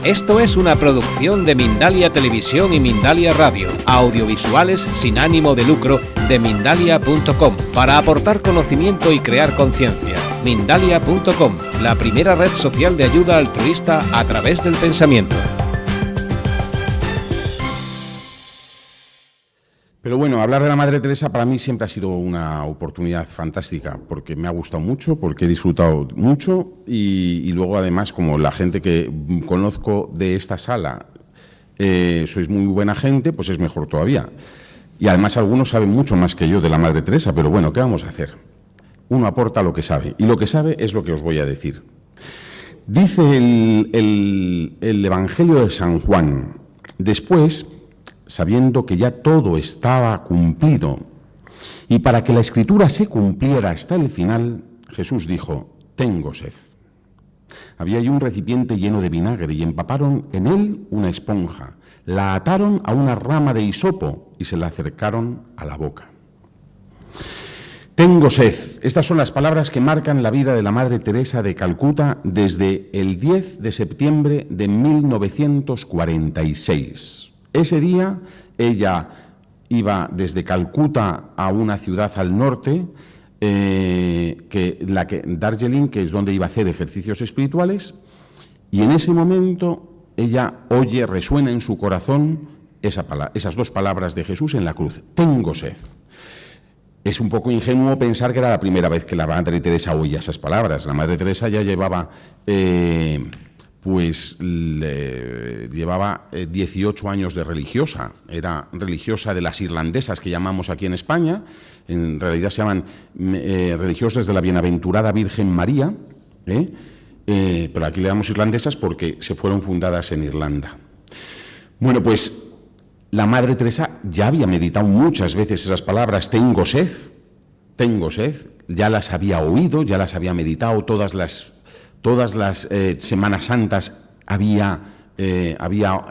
Esto es una producción de Mindalia Televisión y Mindalia Radio, audiovisuales sin ánimo de lucro de Mindalia.com, para aportar conocimiento y crear conciencia. Mindalia.com, la primera red social de ayuda altruista a través del pensamiento. Pero bueno, hablar de la Madre Teresa para mí siempre ha sido una oportunidad fantástica, porque me ha gustado mucho, porque he disfrutado mucho y luego además, como la gente que conozco de esta sala sois muy buena gente, pues es mejor todavía. Y además algunos saben mucho más que yo de la Madre Teresa, pero bueno, ¿qué vamos a hacer? Uno aporta lo que sabe, y lo que sabe es lo que os voy a decir. Dice el Evangelio de San Juan: después, sabiendo que ya todo estaba cumplido, y para que la Escritura se cumpliera hasta el final, Jesús dijo: tengo sed. Había allí un recipiente lleno de vinagre, y empaparon en él una esponja, la ataron a una rama de hisopo y se la acercaron a la boca. Tengo sed. Estas son las palabras que marcan la vida de la Madre Teresa de Calcuta desde el 10 de septiembre de 1946. Ese día ella iba desde Calcuta a una ciudad al norte, Darjeeling, que es donde iba a hacer ejercicios espirituales, y en ese momento ella oye, resuena en su corazón esas dos palabras de Jesús en la cruz: tengo sed. Es un poco ingenuo pensar que era la primera vez que la Madre Teresa oía esas palabras. La Madre Teresa ya llevaba... llevaba 18 años de religiosa. Era religiosa de las irlandesas, que llamamos aquí en España. En realidad se llaman religiosas de la Bienaventurada Virgen María, pero aquí le llamamos irlandesas porque se fueron fundadas en Irlanda. Bueno, pues la Madre Teresa ya había meditado muchas veces esas palabras: tengo sed, ya las había oído, ya las había meditado, todas las Semanas Santas había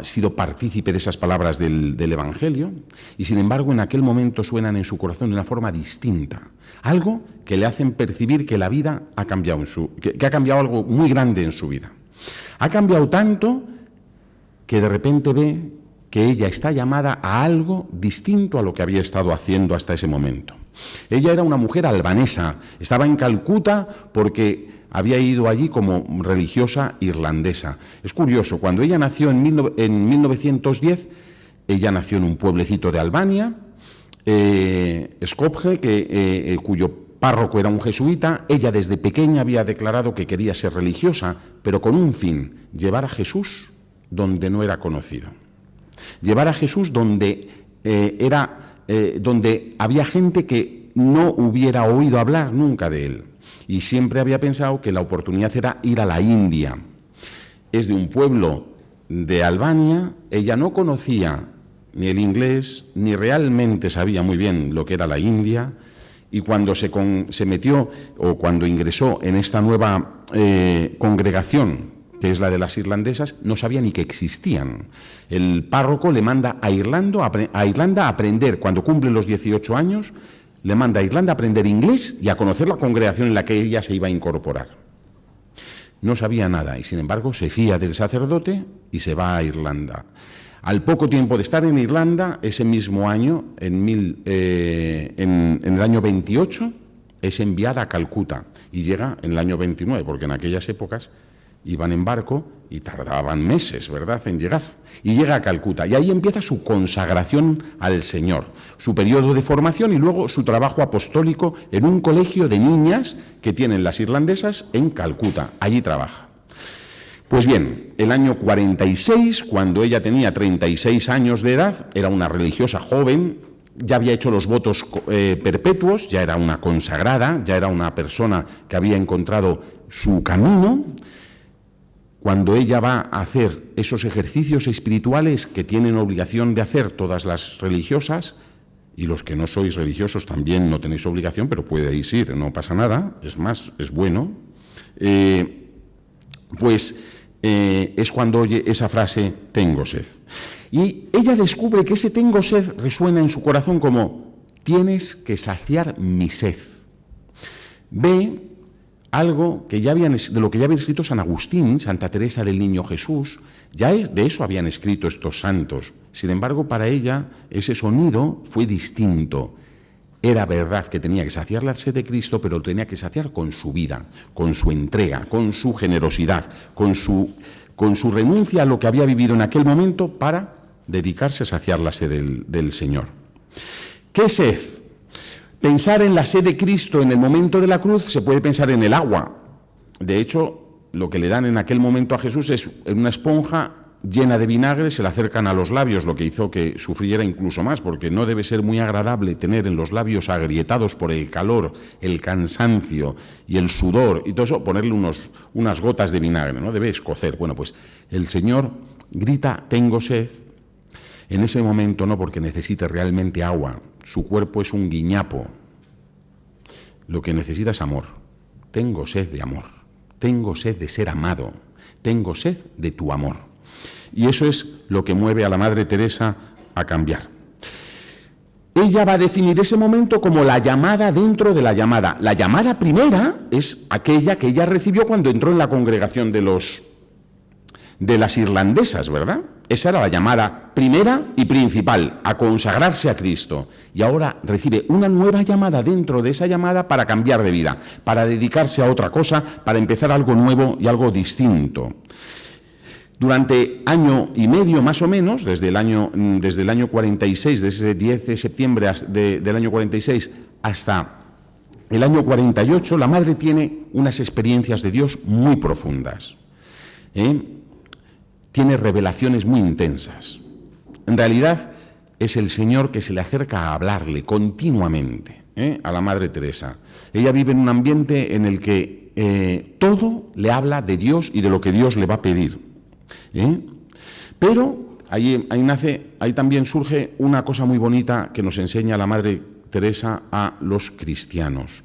sido partícipe de esas palabras del Evangelio, y sin embargo en aquel momento suenan en su corazón de una forma distinta, algo que le hacen percibir que la vida ha cambiado, que ha cambiado algo muy grande en su vida. Ha cambiado tanto que de repente ve que ella está llamada a algo distinto a lo que había estado haciendo hasta ese momento. Ella era una mujer albanesa, estaba en Calcuta porque había ido allí como religiosa irlandesa. Es curioso, cuando ella nació en 1910, ella nació en un pueblecito de Albania, Skopje, cuyo párroco era un jesuita. Ella desde pequeña había declarado que quería ser religiosa, pero con un fin: llevar a Jesús donde no era conocido. Llevar a Jesús donde había gente que no hubiera oído hablar nunca de él. Y siempre había pensado que la oportunidad era ir a la India. Es de un pueblo de Albania, ella no conocía ni el inglés, ni realmente sabía muy bien lo que era la India, y cuando se metió, o cuando ingresó en esta nueva congregación, que es la de las irlandesas, no sabía ni que existían. El párroco le manda a Irlanda a aprender, cuando cumple los 18 años, le manda a Irlanda a aprender inglés y a conocer la congregación en la que ella se iba a incorporar. No sabía nada y, sin embargo, se fía del sacerdote y se va a Irlanda. Al poco tiempo de estar en Irlanda, ese mismo año, en el año 28, es enviada a Calcuta y llega en el año 29, porque en aquellas épocas iban en barco y tardaban meses, ¿verdad?, en llegar. Y llega a Calcuta y ahí empieza su consagración al Señor, su periodo de formación y luego su trabajo apostólico en un colegio de niñas que tienen las irlandesas en Calcuta. Allí trabaja. Pues bien, el año 46, cuando ella tenía 36 años de edad, era una religiosa joven, ya había hecho los votos perpetuos, ya era una consagrada, ya era una persona que había encontrado su camino. Cuando ella va a hacer esos ejercicios espirituales que tienen obligación de hacer todas las religiosas, y los que no sois religiosos también no tenéis obligación, pero podéis ir, no pasa nada, es más, es bueno, es cuando oye esa frase, tengo sed. Y ella descubre que ese tengo sed resuena en su corazón como, tienes que saciar mi sed. Ve algo que de lo que ya había escrito San Agustín, Santa Teresa del Niño Jesús. De eso habían escrito estos santos. Sin embargo, para ella ese sonido fue distinto. Era verdad que tenía que saciar la sed de Cristo, pero lo tenía que saciar con su vida, con su entrega, con su generosidad, con su renuncia a lo que había vivido en aquel momento para dedicarse a saciar la sed del Señor. ¿Qué sed? Pensar en la sed de Cristo en el momento de la cruz se puede pensar en el agua. De hecho, lo que le dan en aquel momento a Jesús es una esponja llena de vinagre, se la acercan a los labios, lo que hizo que sufriera incluso más, porque no debe ser muy agradable tener en los labios agrietados por el calor, el cansancio y el sudor y todo eso, ponerle unas gotas de vinagre, ¿no? Debe escocer. Bueno, pues el Señor grita, tengo sed, en ese momento no porque necesite realmente agua, su cuerpo es un guiñapo, lo que necesita es amor. Tengo sed de amor, tengo sed de ser amado, tengo sed de tu amor. Y eso es lo que mueve a la Madre Teresa a cambiar. Ella va a definir ese momento como la llamada dentro de la llamada. La llamada primera es aquella que ella recibió cuando entró en la congregación de las irlandesas, ¿verdad? Esa era la llamada primera y principal, a consagrarse a Cristo. Y ahora recibe una nueva llamada dentro de esa llamada para cambiar de vida, para dedicarse a otra cosa, para empezar algo nuevo y algo distinto. Durante año y medio más o menos, desde el año 46, desde ese 10 de septiembre del año 46 hasta el año 48, la Madre tiene unas experiencias de Dios muy profundas. Tiene revelaciones muy intensas. En realidad es el Señor que se le acerca a hablarle continuamente a la Madre Teresa. Ella vive en un ambiente en el que todo le habla de Dios y de lo que Dios le va a pedir. Pero ahí también surge una cosa muy bonita que nos enseña la Madre Teresa a los cristianos.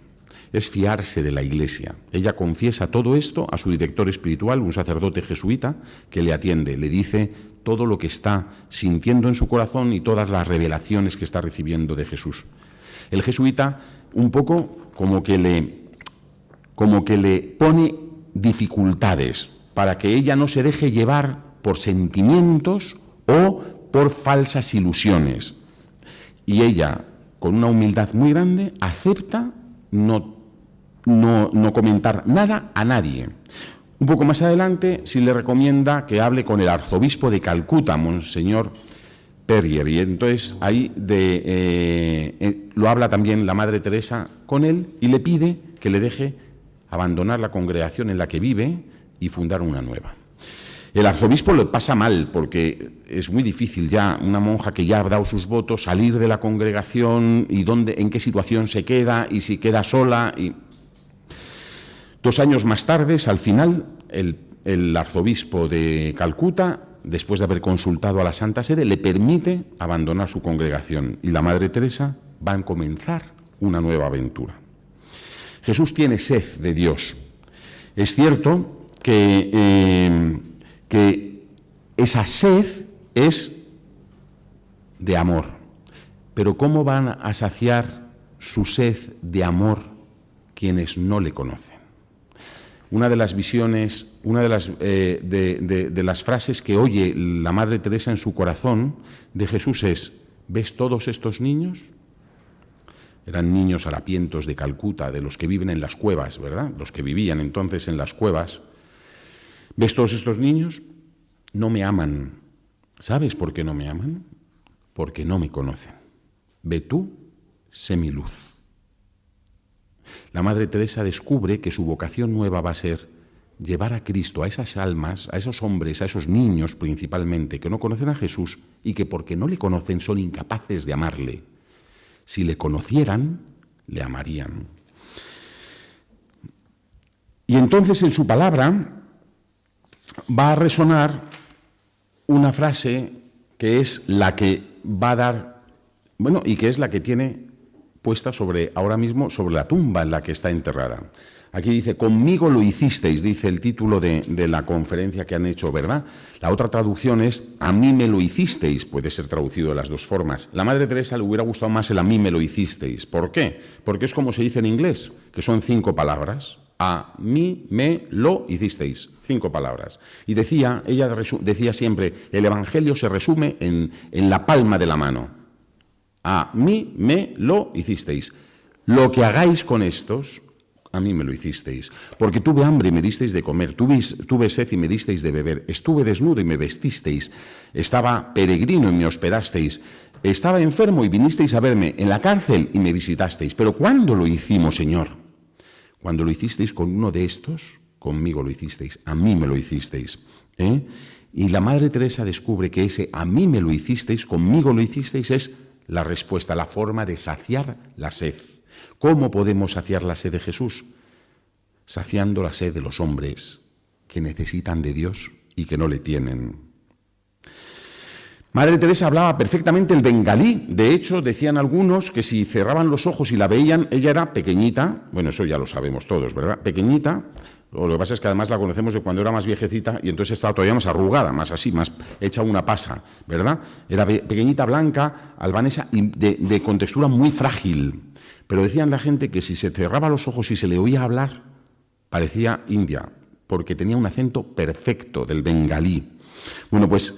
Es fiarse de la Iglesia. Ella confiesa todo esto a su director espiritual, un sacerdote jesuita, que le atiende. Le dice todo lo que está sintiendo en su corazón y todas las revelaciones que está recibiendo de Jesús. El jesuita un poco como que le pone dificultades para que ella no se deje llevar por sentimientos o por falsas ilusiones. Y ella, con una humildad muy grande, acepta no comentar nada a nadie. Un poco más adelante, sí le recomienda que hable con el arzobispo de Calcuta, Monseñor Perrier, y entonces ahí lo habla también la Madre Teresa con él y le pide que le deje abandonar la congregación en la que vive y fundar una nueva. El arzobispo lo pasa mal porque es muy difícil ya una monja que ya ha dado sus votos salir de la congregación y en qué situación se queda y si queda sola. 2 años más tarde, al final, el arzobispo de Calcuta, después de haber consultado a la Santa Sede, le permite abandonar su congregación y la Madre Teresa va a comenzar una nueva aventura. Jesús tiene sed de Dios. Es cierto que esa sed es de amor. Pero ¿cómo van a saciar su sed de amor quienes no le conocen? Una de las visiones, una de las frases que oye la Madre Teresa en su corazón de Jesús es: ¿ves todos estos niños? Eran niños harapientos de Calcuta, de los que viven en las cuevas, ¿verdad? Los que vivían entonces en las cuevas. ¿Ves todos estos niños? No me aman. ¿Sabes por qué no me aman? Porque no me conocen. Ve tú, sé mi luz. La Madre Teresa descubre que su vocación nueva va a ser llevar a Cristo a esas almas, a esos hombres, a esos niños principalmente, que no conocen a Jesús y que porque no le conocen son incapaces de amarle. Si le conocieran, le amarían. Y entonces en su palabra va a resonar una frase que es la que va a dar, y que es la que tiene puesta ahora mismo sobre la tumba en la que está enterrada. Aquí dice, conmigo lo hicisteis, dice el título de la conferencia que han hecho, ¿verdad? La otra traducción es, a mí me lo hicisteis, puede ser traducido de las dos formas. La Madre Teresa le hubiera gustado más el a mí me lo hicisteis. ¿Por qué? Porque es como se dice en inglés, que son 5 palabras. A mí me lo hicisteis, 5 palabras. Y ella decía siempre, el Evangelio se resume en la palma de la mano. A mí me lo hicisteis. Lo que hagáis con estos, a mí me lo hicisteis. Porque tuve hambre y me disteis de comer, tuve sed y me disteis de beber, estuve desnudo y me vestisteis, estaba peregrino y me hospedasteis, estaba enfermo y vinisteis a verme, en la cárcel y me visitasteis. Pero ¿cuándo lo hicimos, Señor? Cuando lo hicisteis con uno de estos, conmigo lo hicisteis, a mí me lo hicisteis. Y la Madre Teresa descubre que ese a mí me lo hicisteis, conmigo lo hicisteis, es la respuesta, la forma de saciar la sed. ¿Cómo podemos saciar la sed de Jesús? Saciando la sed de los hombres que necesitan de Dios y que no le tienen. Madre Teresa hablaba perfectamente el bengalí. De hecho, decían algunos que si cerraban los ojos y la veían, ella era pequeñita. Bueno, eso ya lo sabemos todos, ¿verdad? Pequeñita. Lo que pasa es que además la conocemos de cuando era más viejecita y entonces estaba todavía más arrugada, más así, más hecha una pasa, ¿verdad? Era pequeñita, blanca, albanesa y de contextura muy frágil. Pero decían la gente que si se cerraba los ojos y se le oía hablar, parecía india, porque tenía un acento perfecto del bengalí. Bueno, pues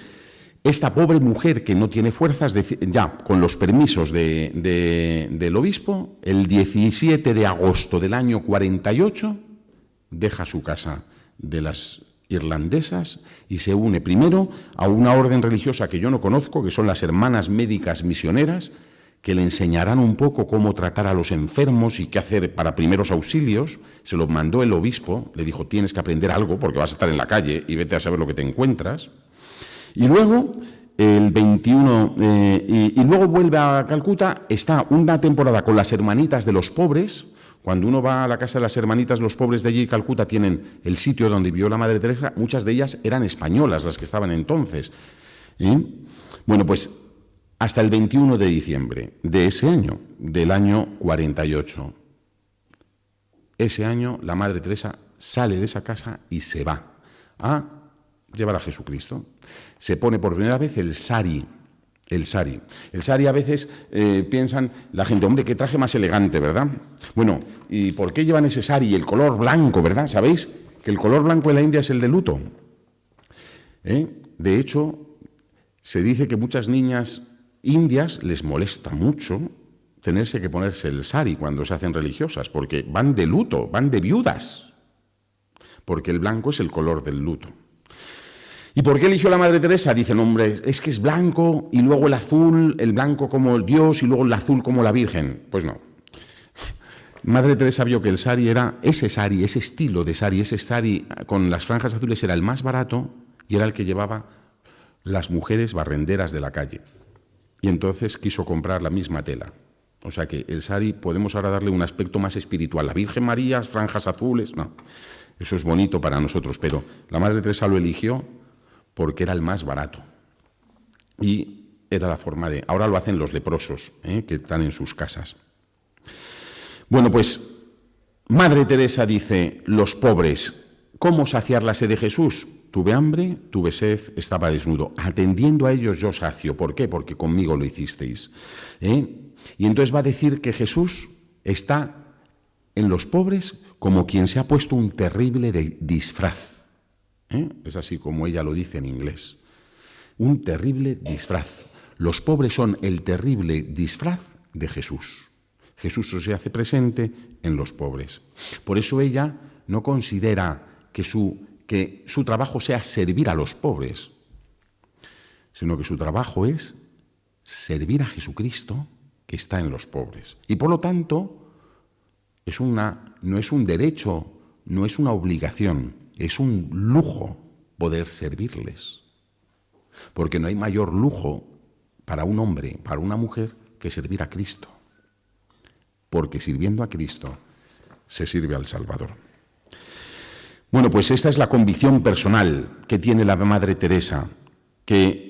esta pobre mujer que no tiene fuerzas, ya con los permisos del obispo, el 17 de agosto del año 48, deja su casa de las irlandesas y se une primero a una orden religiosa que yo no conozco, que son las Hermanas Médicas Misioneras, que le enseñarán un poco cómo tratar a los enfermos y qué hacer para primeros auxilios. Se lo mandó el obispo, le dijo, tienes que aprender algo porque vas a estar en la calle y vete a saber lo que te encuentras. Y luego, el 21, y luego vuelve a Calcuta, está una temporada con las Hermanitas de los Pobres. Cuando uno va a la casa de las Hermanitas, los pobres de allí, Calcuta, tienen el sitio donde vivió la Madre Teresa. Muchas de ellas eran españolas, las que estaban entonces. Bueno, pues hasta el 21 de diciembre de ese año, del año 48. Ese año la Madre Teresa sale de esa casa y se va a llevar a Jesucristo. Se pone por primera vez el sari. El sari. El sari a veces piensan la gente, hombre, qué traje más elegante, ¿verdad? Bueno, ¿y por qué llevan ese sari? El color blanco, ¿verdad? ¿Sabéis que el color blanco en la India es el de luto? De hecho, se dice que muchas niñas indias les molesta mucho tenerse que ponerse el sari cuando se hacen religiosas, porque van de luto, van de viudas, porque el blanco es el color del luto. ¿Y por qué eligió la Madre Teresa? Dicen, hombre, es que es blanco y luego el azul, el blanco como el Dios y luego el azul como la Virgen. Pues no. Madre Teresa vio que el sari era, ese estilo de sari, ese sari con las franjas azules era el más barato y era el que llevaba las mujeres barrenderas de la calle. Y entonces quiso comprar la misma tela. O sea que el sari podemos ahora darle un aspecto más espiritual. La Virgen María, franjas azules, no. Eso es bonito para nosotros, pero la Madre Teresa lo eligió porque era el más barato. Y era la forma de... Ahora lo hacen los leprosos, que están en sus casas. Bueno, pues Madre Teresa dice, los pobres, ¿cómo saciar la sed de Jesús? Tuve hambre, tuve sed, estaba desnudo. Atendiendo a ellos yo sacio. ¿Por qué? Porque conmigo lo hicisteis. Y entonces va a decir que Jesús está en los pobres como quien se ha puesto un terrible disfraz. Es así como ella lo dice en inglés. Un terrible disfraz. Los pobres son el terrible disfraz de Jesús. Jesús se hace presente en los pobres. Por eso ella no considera que su trabajo sea servir a los pobres, sino que su trabajo es servir a Jesucristo que está en los pobres. Y por lo tanto, no es un derecho, no es una obligación, es un lujo poder servirles. Porque no hay mayor lujo para un hombre, para una mujer, que servir a Cristo. Porque sirviendo a Cristo se sirve al Salvador. Bueno, pues esta es la convicción personal que tiene la Madre Teresa, que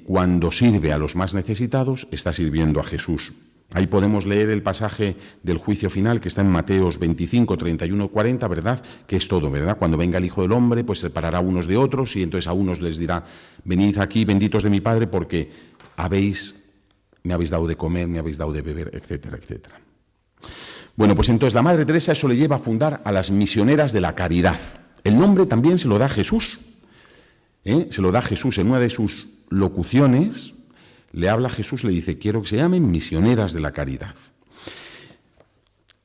cuando sirve a los más necesitados está sirviendo a Jesús. Ahí podemos leer el pasaje del juicio final que está en Mateos 25, 31, 40, ¿verdad? Que es todo, ¿verdad? Cuando venga el Hijo del Hombre, pues separará unos de otros y entonces a unos les dirá, venid aquí, benditos de mi Padre, porque me habéis dado de comer, me habéis dado de beber, etcétera, etcétera. Bueno, pues entonces la Madre Teresa eso le lleva a fundar a las Misioneras de la Caridad. El nombre también se lo da Jesús. Se lo da Jesús en una de sus locuciones. Le habla Jesús, le dice, quiero que se llamen Misioneras de la Caridad.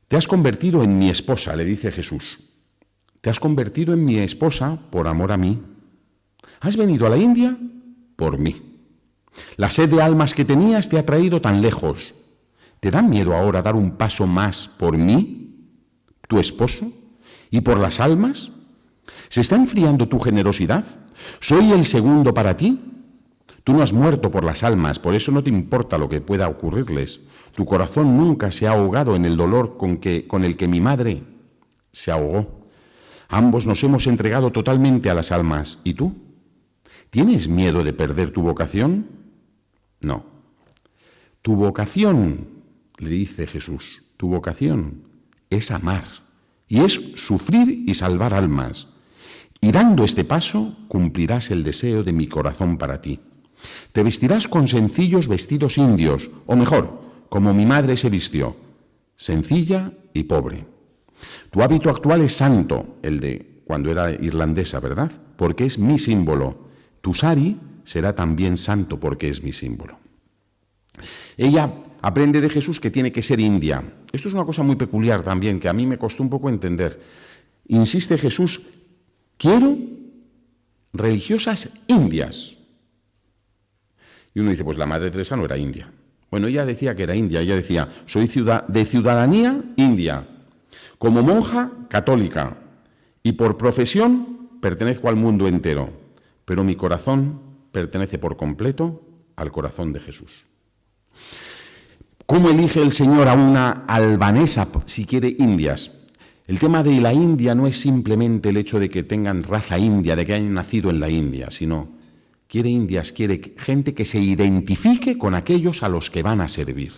Te has convertido en mi esposa, le dice Jesús. Te has convertido en mi esposa por amor a mí. Has venido a la India por mí. La sed de almas que tenías te ha traído tan lejos. ¿Te da miedo ahora dar un paso más por mí, tu esposo, y por las almas? ¿Se está enfriando tu generosidad? ¿Soy el segundo para ti? Tú no has muerto por las almas, por eso no te importa lo que pueda ocurrirles. Tu corazón nunca se ha ahogado en el dolor con el que mi madre se ahogó. Ambos nos hemos entregado totalmente a las almas. ¿Y tú? ¿Tienes miedo de perder tu vocación? No. Tu vocación, le dice Jesús, tu vocación es amar y es sufrir y salvar almas. Y dando este paso, cumplirás el deseo de mi corazón para ti. Te vestirás con sencillos vestidos indios, o mejor, como mi madre se vistió, sencilla y pobre. Tu hábito actual es santo, el de cuando era irlandesa, ¿verdad? Porque es mi símbolo. Tu sari será también santo porque es mi símbolo. Ella aprende de Jesús que tiene que ser india. Esto es una cosa muy peculiar también, que a mí me costó un poco entender. Insiste Jesús, quiero religiosas indias. Y uno dice, pues la Madre Teresa no era india. Bueno, ella decía que era india, ella decía, soy de ciudadanía india, como monja católica, y por profesión pertenezco al mundo entero, pero mi corazón pertenece por completo al corazón de Jesús. ¿Cómo elige el Señor a una albanesa, si quiere indias? El tema de la India no es simplemente el hecho de que tengan raza india, de que hayan nacido en la India, sino quiere indias, quiere gente que se identifique con aquellos a los que van a servir.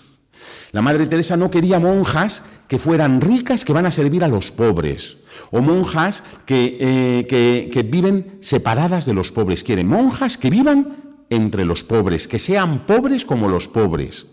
La Madre Teresa no quería monjas que fueran ricas, que van a servir a los pobres, o monjas que viven separadas de los pobres. Quiere monjas que vivan entre los pobres, que sean pobres como los pobres,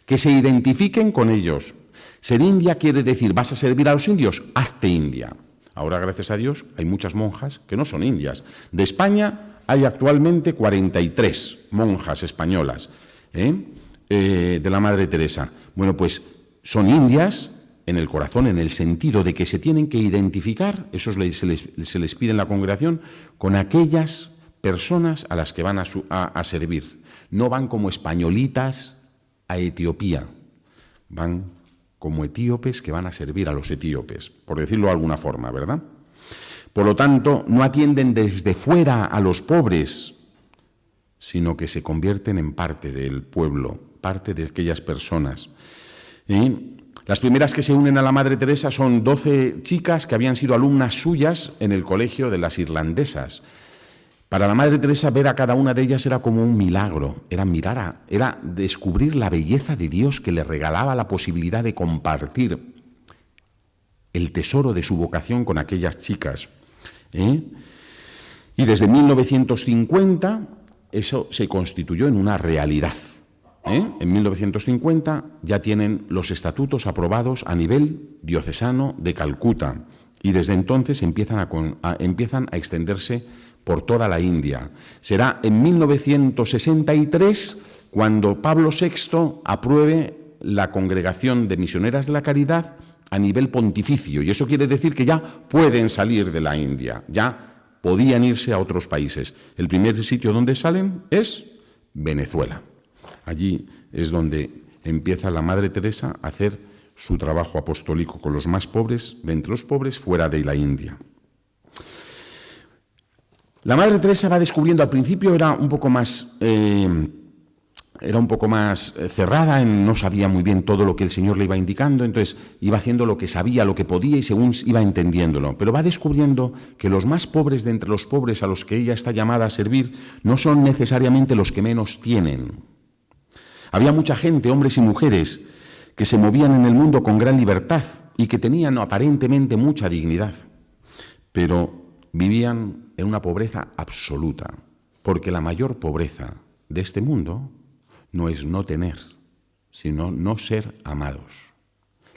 que se identifiquen con ellos. Ser india quiere decir, ¿vas a servir a los indios? Hazte india. Ahora, gracias a Dios, hay muchas monjas que no son indias. De España hay actualmente 43 monjas españolas de la Madre Teresa. Bueno, pues son indias en el corazón, en el sentido de que se tienen que identificar, eso se les pide en la congregación, con aquellas personas a las que van a servir. No van como españolitas a Etiopía, van como etíopes que van a servir a los etíopes, por decirlo de alguna forma, ¿verdad? Por lo tanto, no atienden desde fuera a los pobres, sino que se convierten en parte del pueblo, parte de aquellas personas. Las primeras que se unen a la Madre Teresa son 12 chicas que habían sido alumnas suyas en el colegio de las irlandesas. Para la Madre Teresa ver a cada una de ellas era como un milagro, era descubrir la belleza de Dios que le regalaba la posibilidad de compartir el tesoro de su vocación con aquellas chicas. Y desde 1950 eso se constituyó en una realidad. En 1950 ya tienen los estatutos aprobados a nivel diocesano de Calcuta y desde entonces empiezan a extenderse por toda la India. Será en 1963 cuando Pablo VI apruebe la Congregación de Misioneras de la Caridad a nivel pontificio, y eso quiere decir que ya pueden salir de la India, ya podían irse a otros países. El primer sitio donde salen es Venezuela. Allí es donde empieza la Madre Teresa a hacer su trabajo apostólico con los más pobres, de entre los pobres, fuera de la India. La Madre Teresa va descubriendo, al principio era un poco más cerrada, no sabía muy bien todo lo que el Señor le iba indicando, entonces iba haciendo lo que sabía, lo que podía y según iba entendiéndolo. Pero va descubriendo que los más pobres de entre los pobres a los que ella está llamada a servir no son necesariamente los que menos tienen. Había mucha gente, hombres y mujeres, que se movían en el mundo con gran libertad y que tenían aparentemente mucha dignidad, pero vivían en una pobreza absoluta, porque la mayor pobreza de este mundo no es no tener, sino no ser amados.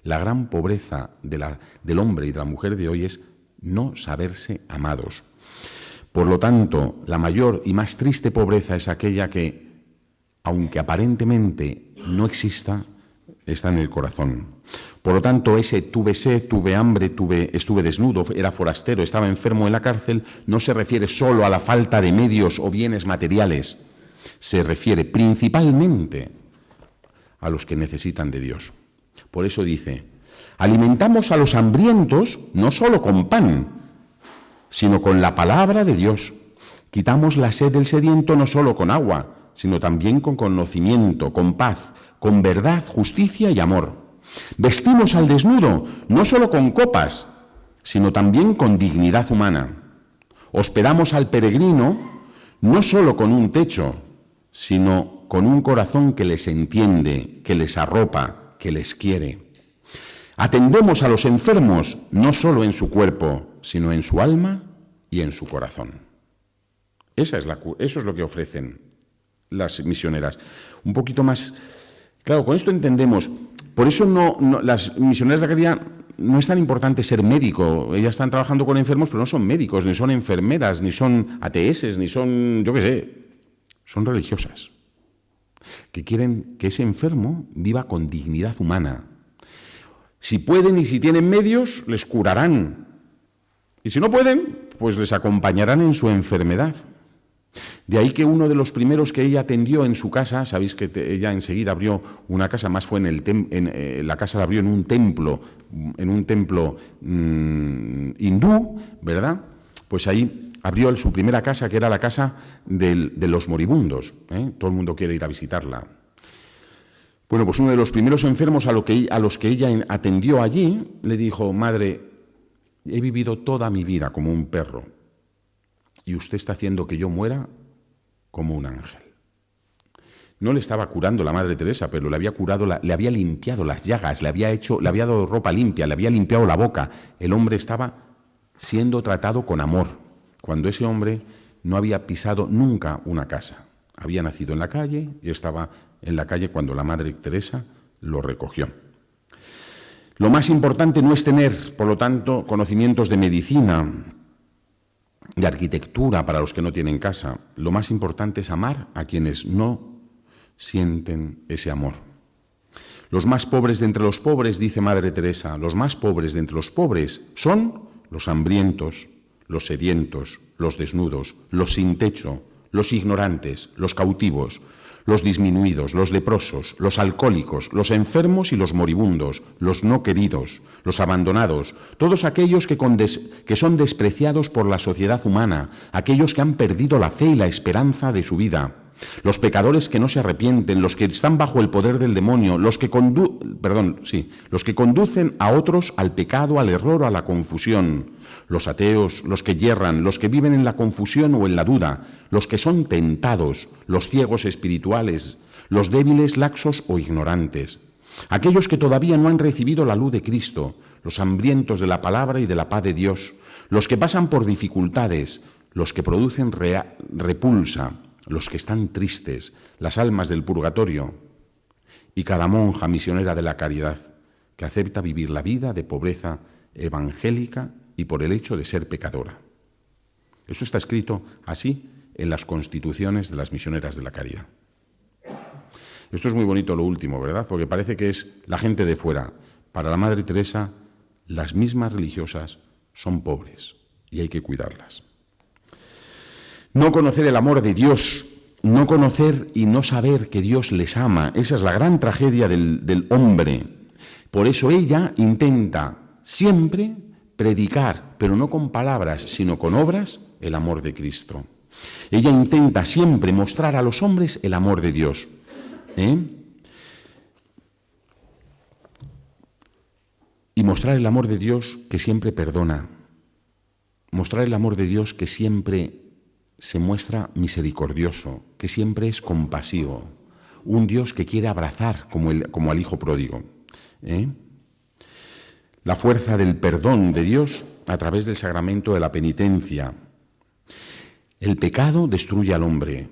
La gran pobreza del hombre y de la mujer de hoy es no saberse amados. Por lo tanto, la mayor y más triste pobreza es aquella que, aunque aparentemente no exista, está en el corazón. Por lo tanto, ese tuve sed, tuve hambre, estuve desnudo, era forastero, estaba enfermo en la cárcel, no se refiere solo a la falta de medios o bienes materiales, se refiere principalmente a los que necesitan de Dios. Por eso dice, alimentamos a los hambrientos no solo con pan, sino con la palabra de Dios. Quitamos la sed del sediento no solo con agua, sino también con conocimiento, con paz, con verdad, justicia y amor. Vestimos al desnudo no solo con copas, sino también con dignidad humana. Hospedamos al peregrino no solo con un techo, sino con un corazón que les entiende, que les arropa, que les quiere. Atendemos a los enfermos no solo en su cuerpo, sino en su alma y en su corazón. Eso es lo que ofrecen las misioneras. Un poquito más. Claro, con esto entendemos. Por eso las misioneras de la caridad no es tan importante ser médico. Ellas están trabajando con enfermos, pero no son médicos, ni son enfermeras, ni son ATS, ni son, yo qué sé, son religiosas, que quieren que ese enfermo viva con dignidad humana. Si pueden y si tienen medios, les curarán. Y si no pueden, pues les acompañarán en su enfermedad. De ahí que uno de los primeros que ella atendió en su casa, sabéis que ella enseguida abrió una casa, más fue la casa la abrió en un templo hindú, ¿verdad? Pues ahí abrió su primera casa, que era la casa de los moribundos, ¿eh? Todo el mundo quiere ir a visitarla. Bueno, pues uno de los primeros enfermos a los que ella atendió allí, le dijo, madre, he vivido toda mi vida como un perro y usted está haciendo que yo muera como un ángel. No le estaba curando la Madre Teresa, pero le había curado, le había limpiado las llagas, le había dado ropa limpia, le había limpiado la boca. El hombre estaba siendo tratado con amor, cuando ese hombre no había pisado nunca una casa. Había nacido en la calle y estaba en la calle cuando la Madre Teresa lo recogió. Lo más importante no es tener, por lo tanto, conocimientos de medicina, de arquitectura para los que no tienen casa. Lo más importante es amar a quienes no sienten ese amor. Los más pobres de entre los pobres, dice Madre Teresa, los más pobres de entre los pobres son los hambrientos, los sedientos, los desnudos, los sin techo, los ignorantes, los cautivos, los disminuidos, los leprosos, los alcohólicos, los enfermos y los moribundos, los no queridos, los abandonados, todos aquellos que son despreciados por la sociedad humana, aquellos que han perdido la fe y la esperanza de su vida, los pecadores que no se arrepienten, los que están bajo el poder del demonio, los que conducen a otros al pecado, al error o a la confusión, los ateos, los que yerran, los que viven en la confusión o en la duda, los que son tentados, los ciegos espirituales, los débiles, laxos o ignorantes, aquellos que todavía no han recibido la luz de Cristo, los hambrientos de la palabra y de la paz de Dios, los que pasan por dificultades, los que producen repulsa, los que están tristes, las almas del purgatorio y cada monja misionera de la caridad que acepta vivir la vida de pobreza evangélica y por el hecho de ser pecadora. Eso está escrito así en las constituciones de las misioneras de la caridad. Esto es muy bonito lo último, ¿verdad? Porque parece que es la gente de fuera. Para la Madre Teresa, las mismas religiosas son pobres y hay que cuidarlas. No conocer el amor de Dios, no conocer y no saber que Dios les ama, esa es la gran tragedia del hombre. Por eso ella intenta siempre predicar, pero no con palabras, sino con obras, el amor de Cristo. Ella intenta siempre mostrar a los hombres el amor de Dios. Y mostrar el amor de Dios que siempre perdona. Mostrar el amor de Dios que siempre se muestra misericordioso, que siempre es compasivo, un Dios que quiere abrazar como al hijo pródigo. La fuerza del perdón de Dios a través del sacramento de la penitencia. El pecado destruye al hombre,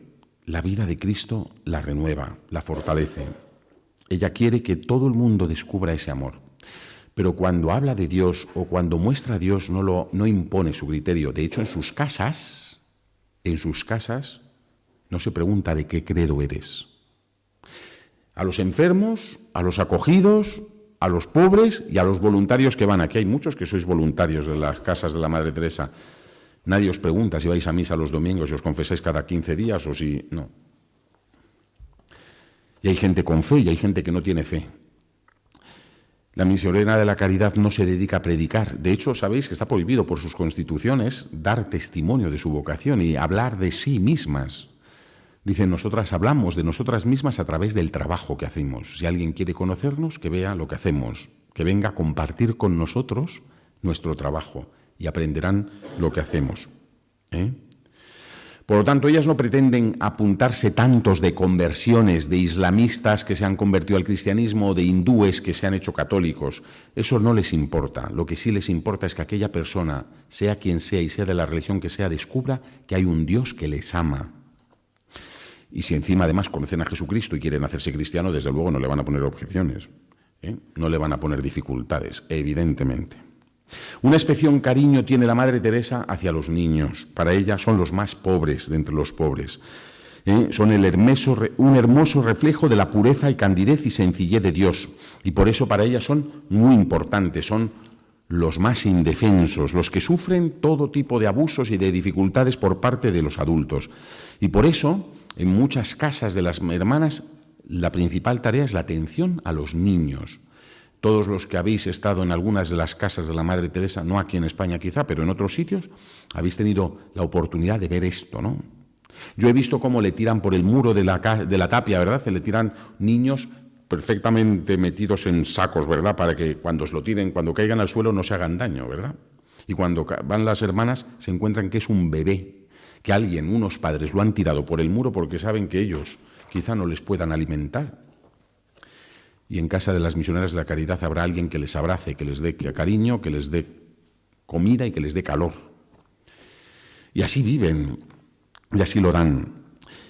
la vida de Cristo la renueva, la fortalece. Ella quiere que todo el mundo descubra ese amor. Pero cuando habla de Dios o cuando muestra a Dios no impone su criterio. De hecho, en sus casas no se pregunta de qué credo eres. A los enfermos, a los acogidos, a los pobres y a los voluntarios que van. Aquí hay muchos que sois voluntarios de las casas de la Madre Teresa. Nadie os pregunta si vais a misa los domingos, si os confesáis cada 15 días o si... No. Y hay gente con fe y hay gente que no tiene fe. La misionera de la caridad no se dedica a predicar. De hecho, sabéis que está prohibido por sus constituciones dar testimonio de su vocación y hablar de sí mismas. Dicen, nosotras hablamos de nosotras mismas a través del trabajo que hacemos. Si alguien quiere conocernos, que vea lo que hacemos, que venga a compartir con nosotros nuestro trabajo y aprenderán lo que hacemos. Por lo tanto, ellas no pretenden apuntarse tantos de conversiones, de islamistas que se han convertido al cristianismo o de hindúes que se han hecho católicos. Eso no les importa. Lo que sí les importa es que aquella persona, sea quien sea y sea de la religión que sea, descubra que hay un Dios que les ama. Y si encima además conocen a Jesucristo y quieren hacerse cristiano, desde luego no le van a poner objeciones, no le van a poner dificultades, evidentemente. Una especial cariño tiene la Madre Teresa hacia los niños. Para ella son los más pobres de entre los pobres. Son un hermoso reflejo de la pureza y candidez y sencillez de Dios. Y por eso para ella son muy importantes, son los más indefensos, los que sufren todo tipo de abusos y de dificultades por parte de los adultos. Y por eso, en muchas casas de las hermanas, la principal tarea es la atención a los niños. Todos los que habéis estado en algunas de las casas de la Madre Teresa, no aquí en España quizá, pero en otros sitios, habéis tenido la oportunidad de ver esto, ¿no? Yo he visto cómo le tiran por el muro de la tapia, ¿verdad? Se le tiran niños perfectamente metidos en sacos, ¿verdad? Para que cuando os lo tiren, cuando caigan al suelo no se hagan daño, ¿verdad? Y cuando van las hermanas se encuentran que es un bebé, que unos padres lo han tirado por el muro porque saben que ellos quizá no les puedan alimentar. Y en casa de las misioneras de la caridad habrá alguien que les abrace, que les dé cariño, que les dé comida y que les dé calor. Y así viven, y así lo dan.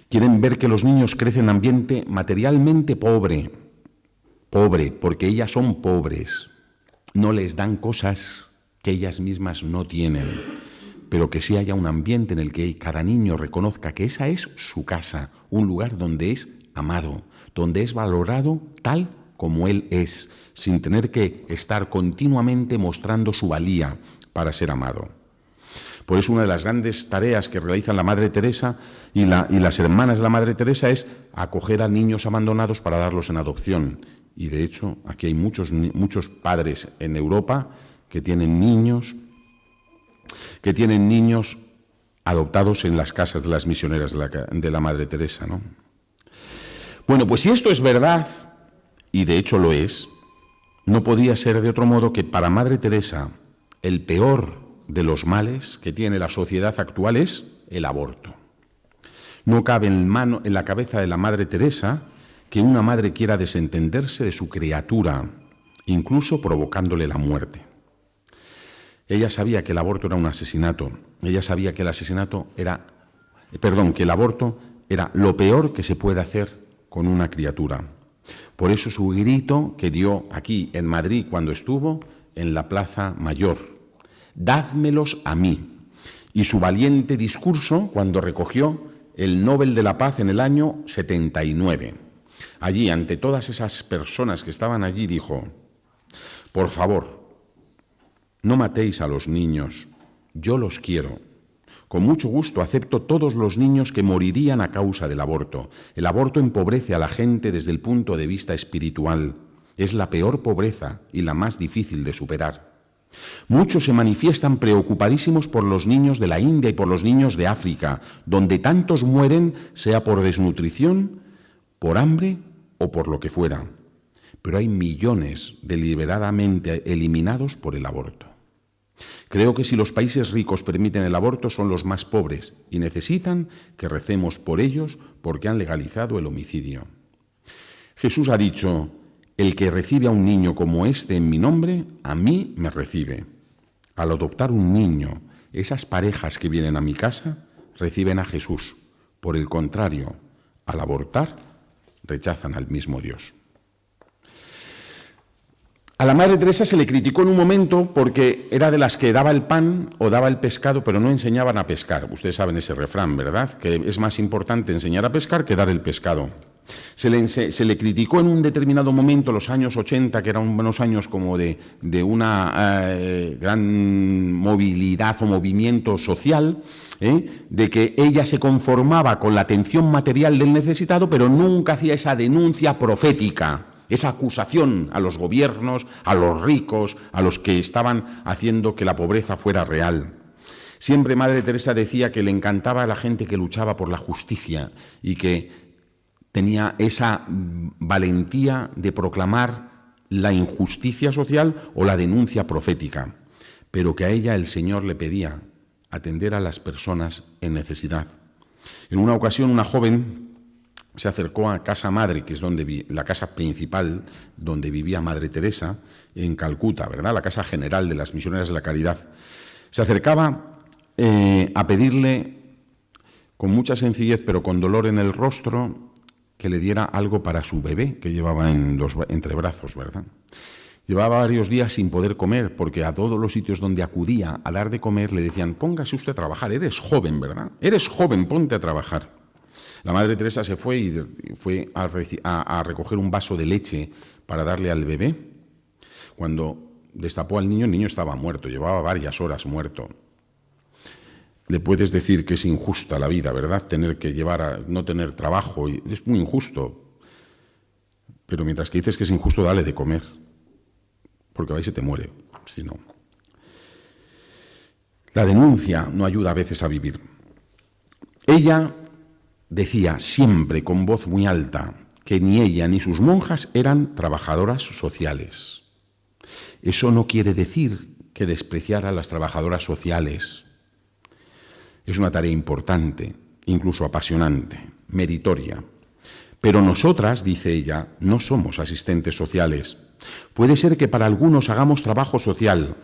Quieren ver que los niños crecen en ambiente materialmente pobre, porque ellas son pobres. No les dan cosas que ellas mismas no tienen, pero que sí haya un ambiente en el que cada niño reconozca que esa es su casa, un lugar donde es amado, donde es valorado tal como él es, sin tener que estar continuamente mostrando su valía para ser amado. Por eso una de las grandes tareas que realizan la Madre Teresa y las hermanas de la Madre Teresa es acoger a niños abandonados para darlos en adopción. Y de hecho, aquí hay muchos padres en Europa que tienen niños adoptados en las casas de las misioneras de la Madre Teresa, ¿no? Bueno, pues si esto es verdad, y de hecho lo es, no podía ser de otro modo que para Madre Teresa el peor de los males que tiene la sociedad actual es el aborto. No cabe en la cabeza de la Madre Teresa que una madre quiera desentenderse de su criatura, incluso provocándole la muerte. Ella sabía que el aborto era un asesinato. Ella sabía que que el aborto era lo peor que se puede hacer con una criatura. Por eso su grito que dio aquí en Madrid cuando estuvo en la Plaza Mayor, dádmelos a mí. Y su valiente discurso cuando recogió el Nobel de la Paz en el año 79. Allí, ante todas esas personas que estaban allí, dijo: por favor, no matéis a los niños, yo los quiero. Con mucho gusto acepto todos los niños que morirían a causa del aborto. El aborto empobrece a la gente desde el punto de vista espiritual. Es la peor pobreza y la más difícil de superar. Muchos se manifiestan preocupadísimos por los niños de la India y por los niños de África, donde tantos mueren, sea por desnutrición, por hambre o por lo que fuera. Pero hay millones deliberadamente eliminados por el aborto. Creo que si los países ricos permiten el aborto son los más pobres y necesitan que recemos por ellos porque han legalizado el homicidio. Jesús ha dicho: el que recibe a un niño como este en mi nombre, a mí me recibe. Al adoptar un niño, esas parejas que vienen a mi casa reciben a Jesús. Por el contrario, al abortar, rechazan al mismo Dios. A la Madre Teresa se le criticó en un momento porque era de las que daba el pan o daba el pescado, pero no enseñaban a pescar. Ustedes saben ese refrán, ¿verdad? Que es más importante enseñar a pescar que dar el pescado. Se le criticó en un determinado momento, los años 80, que eran unos años como de una gran movilidad o movimiento social, de que ella se conformaba con la atención material del necesitado, pero nunca hacía esa denuncia profética, esa acusación a los gobiernos, a los ricos, a los que estaban haciendo que la pobreza fuera real. Siempre Madre Teresa decía que le encantaba a la gente que luchaba por la justicia y que tenía esa valentía de proclamar la injusticia social o la denuncia profética, pero que a ella el Señor le pedía atender a las personas en necesidad. En una ocasión, una joven se acercó a Casa Madre, que es la casa principal donde vivía Madre Teresa, en Calcuta, ¿verdad? La casa general de las Misioneras de la Caridad. Se acercaba a pedirle, con mucha sencillez, pero con dolor en el rostro, que le diera algo para su bebé, que llevaba entre brazos, ¿verdad? Llevaba varios días sin poder comer, porque a todos los sitios donde acudía a dar de comer le decían: póngase usted a trabajar, eres joven, ¿verdad? Eres joven, ponte a trabajar. La Madre Teresa se fue y fue a recoger un vaso de leche para darle al bebé. Cuando destapó al niño, el niño estaba muerto, llevaba varias horas muerto. Le puedes decir que es injusta la vida, ¿verdad? Tener que no tener trabajo, es muy injusto. Pero mientras que dices que es injusto, dale de comer, porque ahí se te muere, si no. La denuncia no ayuda a veces a vivir. Ella decía siempre con voz muy alta que ni ella ni sus monjas eran trabajadoras sociales. Eso no quiere decir que despreciara a las trabajadoras sociales. Es una tarea importante, incluso apasionante, meritoria. Pero nosotras, dice ella, no somos asistentes sociales. Puede ser que para algunos hagamos trabajo social,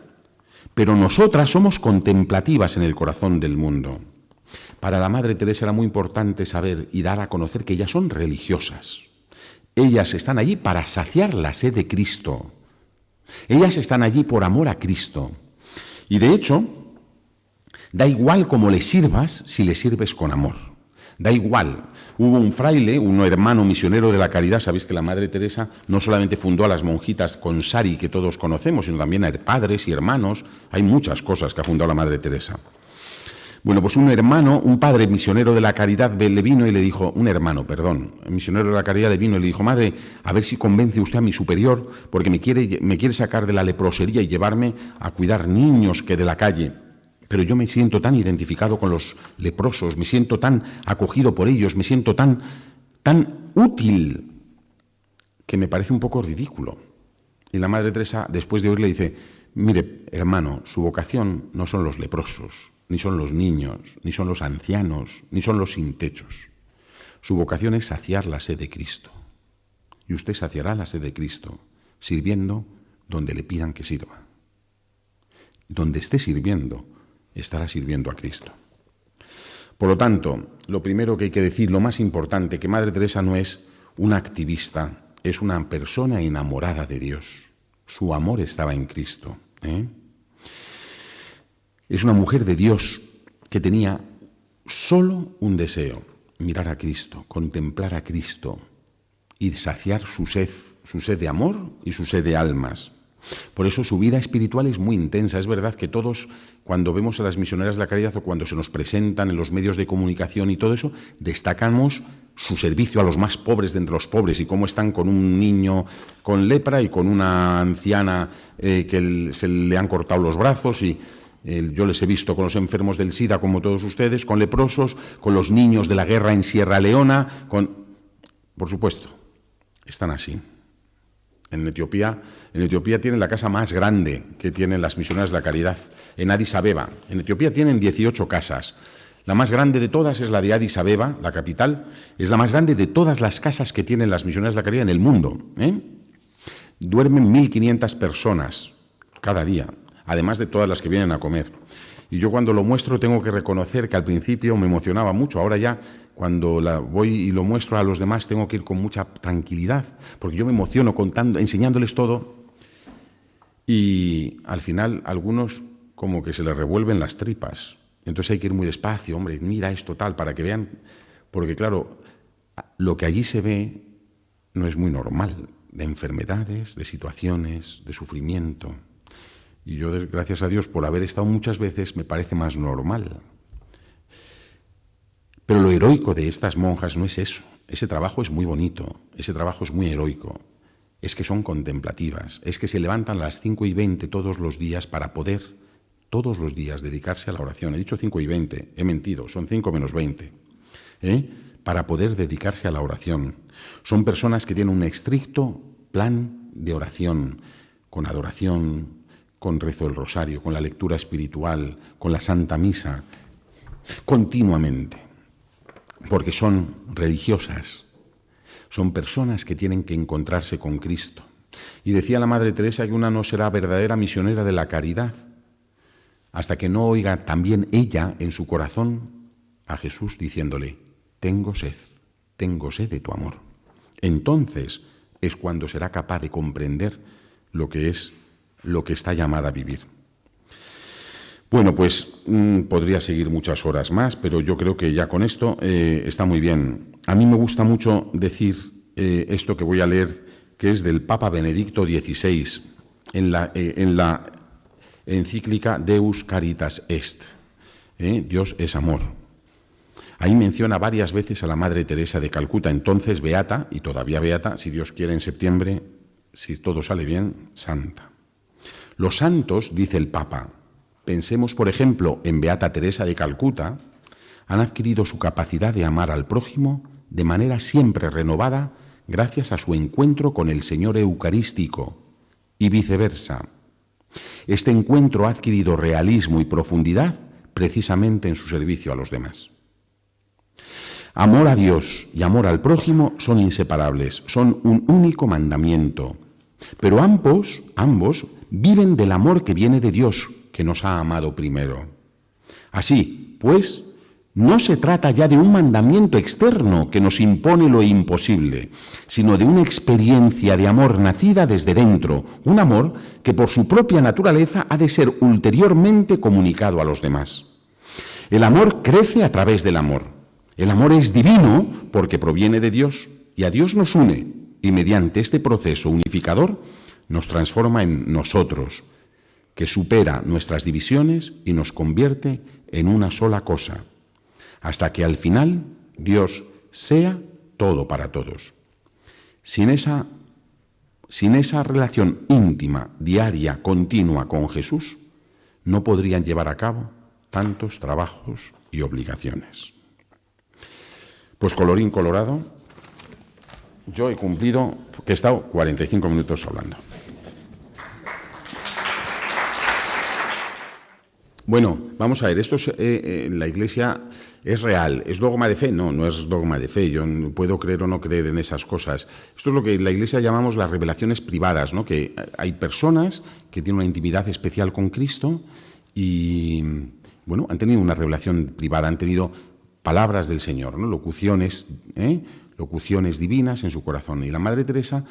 pero nosotras somos contemplativas en el corazón del mundo. Para la Madre Teresa era muy importante saber y dar a conocer que ellas son religiosas. Ellas están allí para saciar la sed de Cristo. Ellas están allí por amor a Cristo. Y de hecho, da igual cómo le sirvas si le sirves con amor. Da igual. Hubo un fraile, un hermano misionero de la caridad. Sabéis que la Madre Teresa no solamente fundó a las monjitas Consari, que todos conocemos, sino también a padres y hermanos. Hay muchas cosas que ha fundado la Madre Teresa. Bueno, pues un padre misionero de la caridad le vino y le dijo, el misionero de la caridad le vino y le dijo: madre, a ver si convence usted a mi superior, porque me quiere sacar de la leprosería y llevarme a cuidar niños que de la calle. Pero yo me siento tan identificado con los leprosos, me siento tan acogido por ellos, me siento tan útil, que me parece un poco ridículo. Y la Madre Teresa, después de oírle, dice: mire, hermano, su vocación no son los leprosos, ni son los niños, ni son los ancianos, ni son los sin techos. Su vocación es saciar la sed de Cristo. Y usted saciará la sed de Cristo sirviendo donde le pidan que sirva. Donde esté sirviendo, estará sirviendo a Cristo. Por lo tanto, lo primero que hay que decir, lo más importante, que Madre Teresa no es una activista, es una persona enamorada de Dios. Su amor estaba en Cristo. Es una mujer de Dios que tenía solo un deseo: mirar a Cristo, contemplar a Cristo y saciar su sed de amor y su sed de almas. Por eso su vida espiritual es muy intensa. Es verdad que todos, cuando vemos a las misioneras de la caridad o cuando se nos presentan en los medios de comunicación y todo eso, destacamos su servicio a los más pobres de entre los pobres y cómo están con un niño con lepra y con una anciana que se le han cortado los brazos y yo les he visto con los enfermos del SIDA, como todos ustedes, con leprosos, con los niños de la guerra en Sierra Leona, por supuesto, están así. En Etiopía tienen la casa más grande que tienen las misioneras de la caridad, en Addis Abeba. En Etiopía tienen 18 casas. La más grande de todas es la de Addis Abeba, la capital. Es la más grande de todas las casas que tienen las misioneras de la caridad en el mundo. Duermen 1.500 personas cada día, además de todas las que vienen a comer. Y yo cuando lo muestro tengo que reconocer que al principio me emocionaba mucho. Ahora ya, cuando voy y lo muestro a los demás, tengo que ir con mucha tranquilidad, porque yo me emociono contando, enseñándoles todo. Y al final, algunos como que se les revuelven las tripas. Entonces hay que ir muy despacio, hombre, mira esto tal, para que vean. Porque claro, lo que allí se ve no es muy normal, de enfermedades, de situaciones, de sufrimiento. Y yo, gracias a Dios, por haber estado muchas veces, me parece más normal. Pero lo heroico de estas monjas no es eso. Ese trabajo es muy bonito, ese trabajo es muy heroico. Es que son contemplativas, es que se levantan a las 5:20 todos los días para poder, todos los días, dedicarse a la oración. He dicho 5:20, he mentido, son 5 menos 20. Para poder dedicarse a la oración. Son personas que tienen un estricto plan de oración, con adoración, con rezo del rosario, con la lectura espiritual, con la Santa Misa, continuamente, porque son religiosas, son personas que tienen que encontrarse con Cristo. Y decía la Madre Teresa que una no será verdadera misionera de la caridad hasta que no oiga también ella en su corazón a Jesús diciéndole: tengo sed de tu amor. Entonces es cuando será capaz de comprender lo que está llamada a vivir. Bueno, pues podría seguir muchas horas más, pero yo creo que ya con esto está muy bien. A mí me gusta mucho decir esto que voy a leer, que es del Papa Benedicto XVI, en la encíclica Deus Caritas Est, Dios es amor. Ahí menciona varias veces a la Madre Teresa de Calcuta, entonces beata, y todavía beata, si Dios quiere en septiembre, si todo sale bien, santa. Los santos, dice el Papa, pensemos por ejemplo en Beata Teresa de Calcuta, han adquirido su capacidad de amar al prójimo de manera siempre renovada gracias a su encuentro con el Señor Eucarístico y viceversa. Este encuentro ha adquirido realismo y profundidad precisamente en su servicio a los demás. Amor a Dios y amor al prójimo son inseparables, son un único mandamiento, pero ambos viven del amor que viene de Dios, que nos ha amado primero. Así, pues, no se trata ya de un mandamiento externo que nos impone lo imposible, sino de una experiencia de amor nacida desde dentro, un amor que por su propia naturaleza ha de ser ulteriormente comunicado a los demás. El amor crece a través del amor. El amor es divino porque proviene de Dios y a Dios nos une y mediante este proceso unificador nos transforma en nosotros, que supera nuestras divisiones y nos convierte en una sola cosa, hasta que al final Dios sea todo para todos. Sin esa relación íntima, diaria, continua con Jesús, no podrían llevar a cabo tantos trabajos y obligaciones. Pues colorín colorado, yo he cumplido, que he estado 45 minutos hablando. Bueno, vamos a ver, esto es, la Iglesia es real, ¿es dogma de fe? No, no es dogma de fe, yo puedo creer o no creer en esas cosas. Esto es lo que en la Iglesia llamamos las revelaciones privadas, ¿no? Que hay personas que tienen una intimidad especial con Cristo y, bueno, han tenido una revelación privada, han tenido palabras del Señor, ¿no? Locuciones divinas en su corazón. Y la Madre Teresa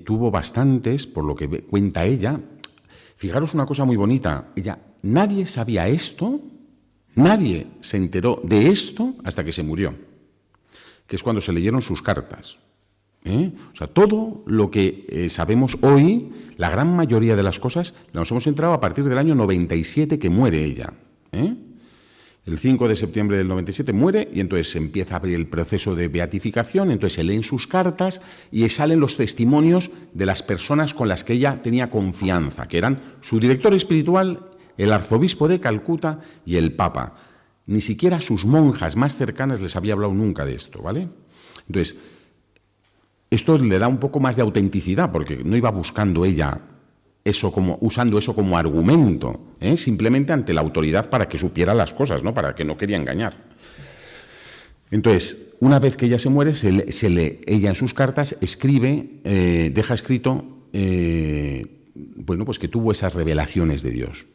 tuvo bastantes, por lo que cuenta ella. Fijaros una cosa muy bonita, nadie sabía esto, nadie se enteró de esto hasta que se murió, que es cuando se leyeron sus cartas. O sea, todo lo que sabemos hoy, la gran mayoría de las cosas, nos hemos enterado a partir del año 97 que muere ella. El 5 de septiembre del 97 muere y entonces se empieza a abrir el proceso de beatificación, entonces se leen sus cartas y salen los testimonios de las personas con las que ella tenía confianza, que eran su director espiritual, el arzobispo de Calcuta y el Papa. Ni siquiera sus monjas más cercanas les había hablado nunca de esto, ¿vale? Entonces, esto le da un poco más de autenticidad, porque no iba buscando ella usando eso como argumento, simplemente ante la autoridad para que supiera las cosas, ¿no? Para que no quería engañar. Entonces, una vez que ella se muere, ella en sus cartas escribe, deja escrito, bueno, pues que tuvo esas revelaciones de Dios.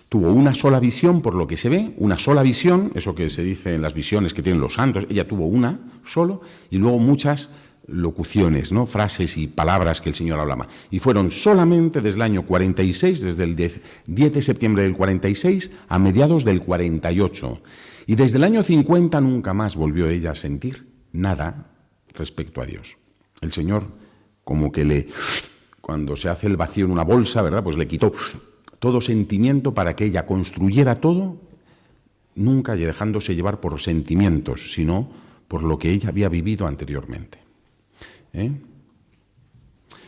Tuvo una sola visión, por lo que se ve, una sola visión, eso que se dice en las visiones que tienen los santos, ella tuvo una solo, y luego muchas locuciones, ¿no? Frases y palabras que el Señor hablaba. Y fueron solamente desde el año 46, desde el 10 de septiembre del 46 a mediados del 48. Y desde el año 50 nunca más volvió ella a sentir nada respecto a Dios. El Señor, como que cuando se hace el vacío en una bolsa, ¿verdad? Pues le quitó todo sentimiento para que ella construyera todo, nunca dejándose llevar por sentimientos, sino por lo que ella había vivido anteriormente.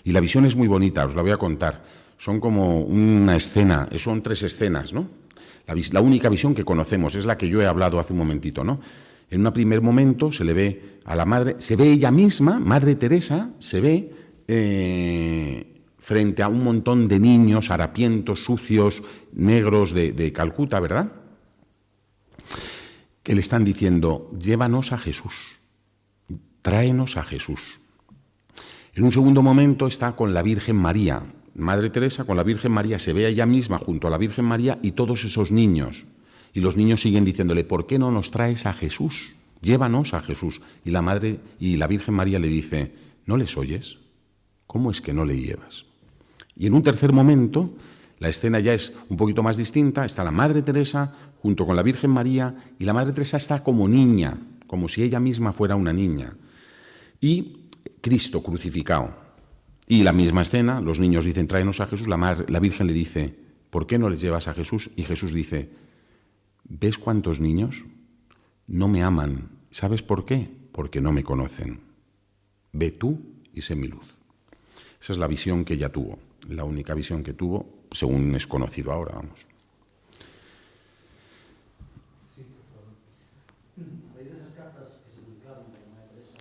Y la visión es muy bonita, os la voy a contar. Son como una escena, son 3 escenas, ¿no? La única visión que conocemos es la que yo he hablado hace un momentito, ¿no? En un primer momento se le ve a la madre, se ve ella misma, Madre Teresa, se ve frente a un montón de niños harapientos, sucios, negros de Calcuta, ¿verdad? Que le están diciendo, llévanos a Jesús, tráenos a Jesús. En un segundo momento está con la Virgen María. Madre Teresa con la Virgen María se ve a ella misma junto a la Virgen María y todos esos niños. Y los niños siguen diciéndole, ¿por qué no nos traes a Jesús? Llévanos a Jesús. Y la Virgen María le dice, ¿no les oyes? ¿Cómo es que no le llevas? Y en un tercer momento, la escena ya es un poquito más distinta, está la Madre Teresa junto con la Virgen María y la Madre Teresa está como niña, como si ella misma fuera una niña. Y Cristo crucificado. Y la misma escena, los niños dicen, tráenos a Jesús, la Virgen le dice, ¿por qué no les llevas a Jesús? Y Jesús dice, ¿ves cuántos niños no me aman? ¿Sabes por qué? Porque no me conocen. Ve tú y sé mi luz. Esa es la visión que ella tuvo, la única visión que tuvo, según es conocido ahora, vamos.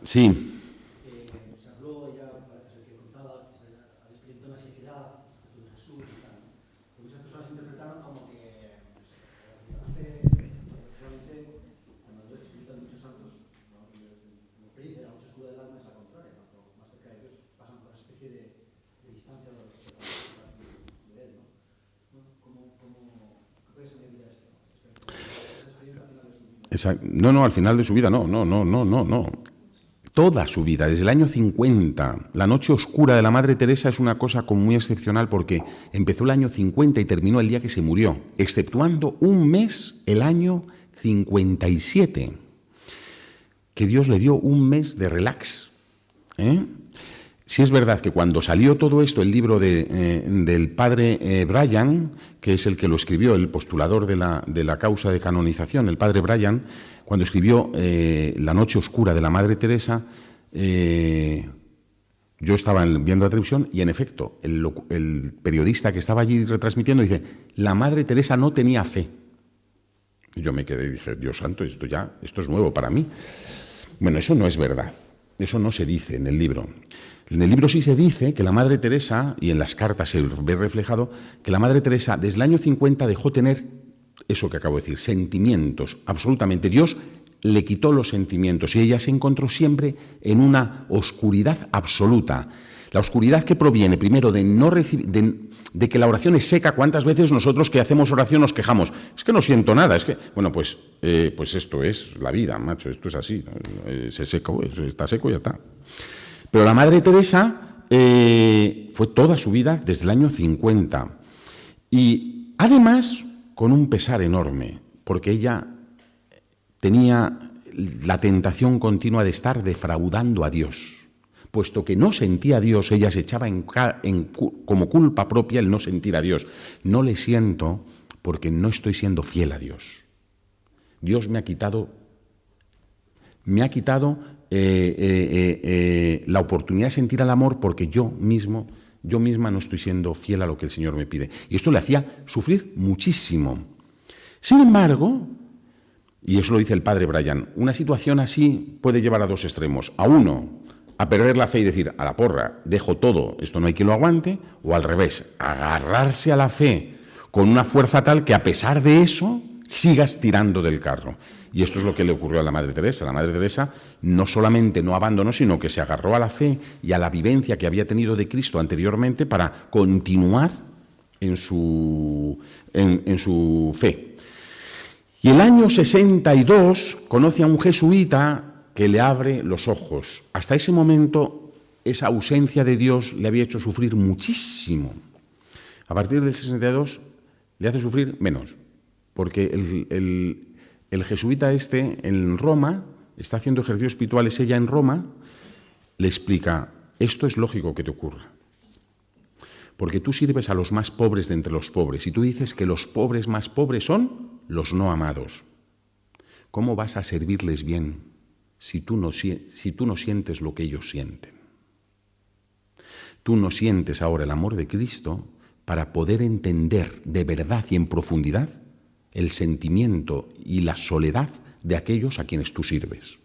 Sí. No, al final de su vida, no. Toda su vida, desde el año 50. La noche oscura de la Madre Teresa es una cosa como muy excepcional porque empezó el año 50 y terminó el día que se murió, exceptuando un mes, el año 57, que Dios le dio un mes de relax. Sí es verdad que cuando salió todo esto, el libro del padre Bryan, que es el que lo escribió, el postulador de la causa de canonización, el padre Bryan, cuando escribió La noche oscura de la Madre Teresa, yo estaba viendo la televisión y en efecto, el periodista que estaba allí retransmitiendo dice, la Madre Teresa no tenía fe. Y yo me quedé y dije, Dios santo, esto es nuevo para mí. Bueno, eso no es verdad, eso no se dice en el libro. En el libro sí se dice que la Madre Teresa, y en las cartas se ve reflejado, que la Madre Teresa desde el año 50 dejó tener eso que acabo de decir, sentimientos, absolutamente. Dios le quitó los sentimientos y ella se encontró siempre en una oscuridad absoluta. La oscuridad que proviene primero de no recibir, de que la oración es seca. ¿Cuántas veces nosotros que hacemos oración nos quejamos? Es que no siento nada, es que, bueno, pues esto es la vida, macho, esto es así, se seco, está seco y ya está. Pero la Madre Teresa fue toda su vida desde el año 50 y además con un pesar enorme, porque ella tenía la tentación continua de estar defraudando a Dios. Puesto que no sentía a Dios, ella se echaba como culpa propia el no sentir a Dios. No le siento porque no estoy siendo fiel a Dios. Dios me ha quitado la oportunidad de sentir el amor porque yo misma no estoy siendo fiel a lo que el Señor me pide. Y esto le hacía sufrir muchísimo. Sin embargo, y eso lo dice el padre Bryan, una situación así puede llevar a dos extremos. A uno, a perder la fe y decir, a la porra, dejo todo, esto no hay quien lo aguante, o al revés, agarrarse a la fe con una fuerza tal que a pesar de eso, sigas tirando del carro. Y esto es lo que le ocurrió a la Madre Teresa. La Madre Teresa no solamente no abandonó, sino que se agarró a la fe y a la vivencia que había tenido de Cristo anteriormente para continuar en su fe. Y el año 62 conoce a un jesuita que le abre los ojos. Hasta ese momento, esa ausencia de Dios le había hecho sufrir muchísimo. A partir del 62 le hace sufrir menos, porque el jesuita en Roma, está haciendo ejercicios espirituales ella en Roma, le explica, esto es lógico que te ocurra, porque tú sirves a los más pobres de entre los pobres, y tú dices que los pobres más pobres son los no amados. ¿Cómo vas a servirles bien si tú no sientes lo que ellos sienten? Tú no sientes ahora el amor de Cristo para poder entender de verdad y en profundidad el sentimiento y la soledad de aquellos a quienes tú sirves.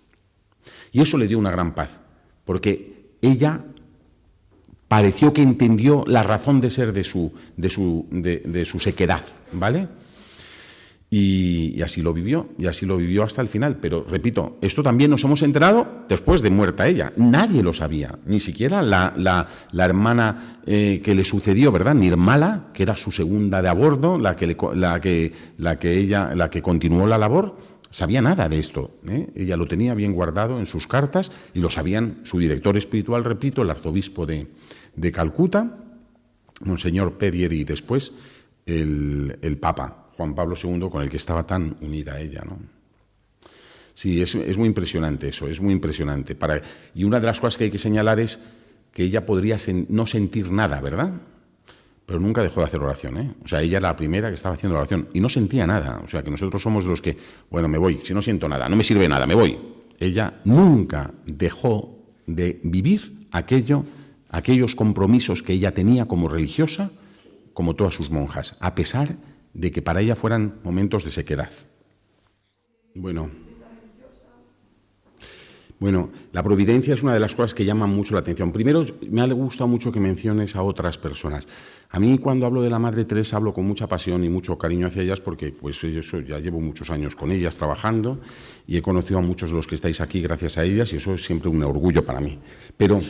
Y eso le dio una gran paz, porque ella pareció que entendió la razón de ser de su sequedad, ¿vale? Y así lo vivió hasta el final. Pero, repito, esto también nos hemos enterado después de muerta ella. Nadie lo sabía, ni siquiera la hermana que le sucedió, ¿verdad? Nirmala, que era su segunda de a bordo, la que continuó la labor, sabía nada de esto, ¿eh? Ella lo tenía bien guardado en sus cartas y lo sabían su director espiritual, repito, el arzobispo de Calcuta, Monseñor Perier, y después el Papa Juan Pablo II, con el que estaba tan unida ella, ¿no? Sí, es muy impresionante eso, es muy impresionante. Y una de las cosas que hay que señalar es que ella podría no sentir nada, ¿verdad? Pero nunca dejó de hacer oración, ¿eh? O sea, ella era la primera que estaba haciendo oración y no sentía nada. O sea, que nosotros somos los que, bueno, me voy, si no siento nada, no me sirve nada, me voy. Ella nunca dejó de vivir aquellos compromisos que ella tenía como religiosa, como todas sus monjas, a pesar de que para ella fueran momentos de sequedad. Bueno, la providencia es una de las cosas que llaman mucho la atención. Primero, me ha gustado mucho que menciones a otras personas. A mí, cuando hablo de la Madre Teresa, hablo con mucha pasión y mucho cariño hacia ellas, porque pues yo ya llevo muchos años con ellas trabajando y he conocido a muchos de los que estáis aquí gracias a ellas, y eso es siempre un orgullo para mí. Pero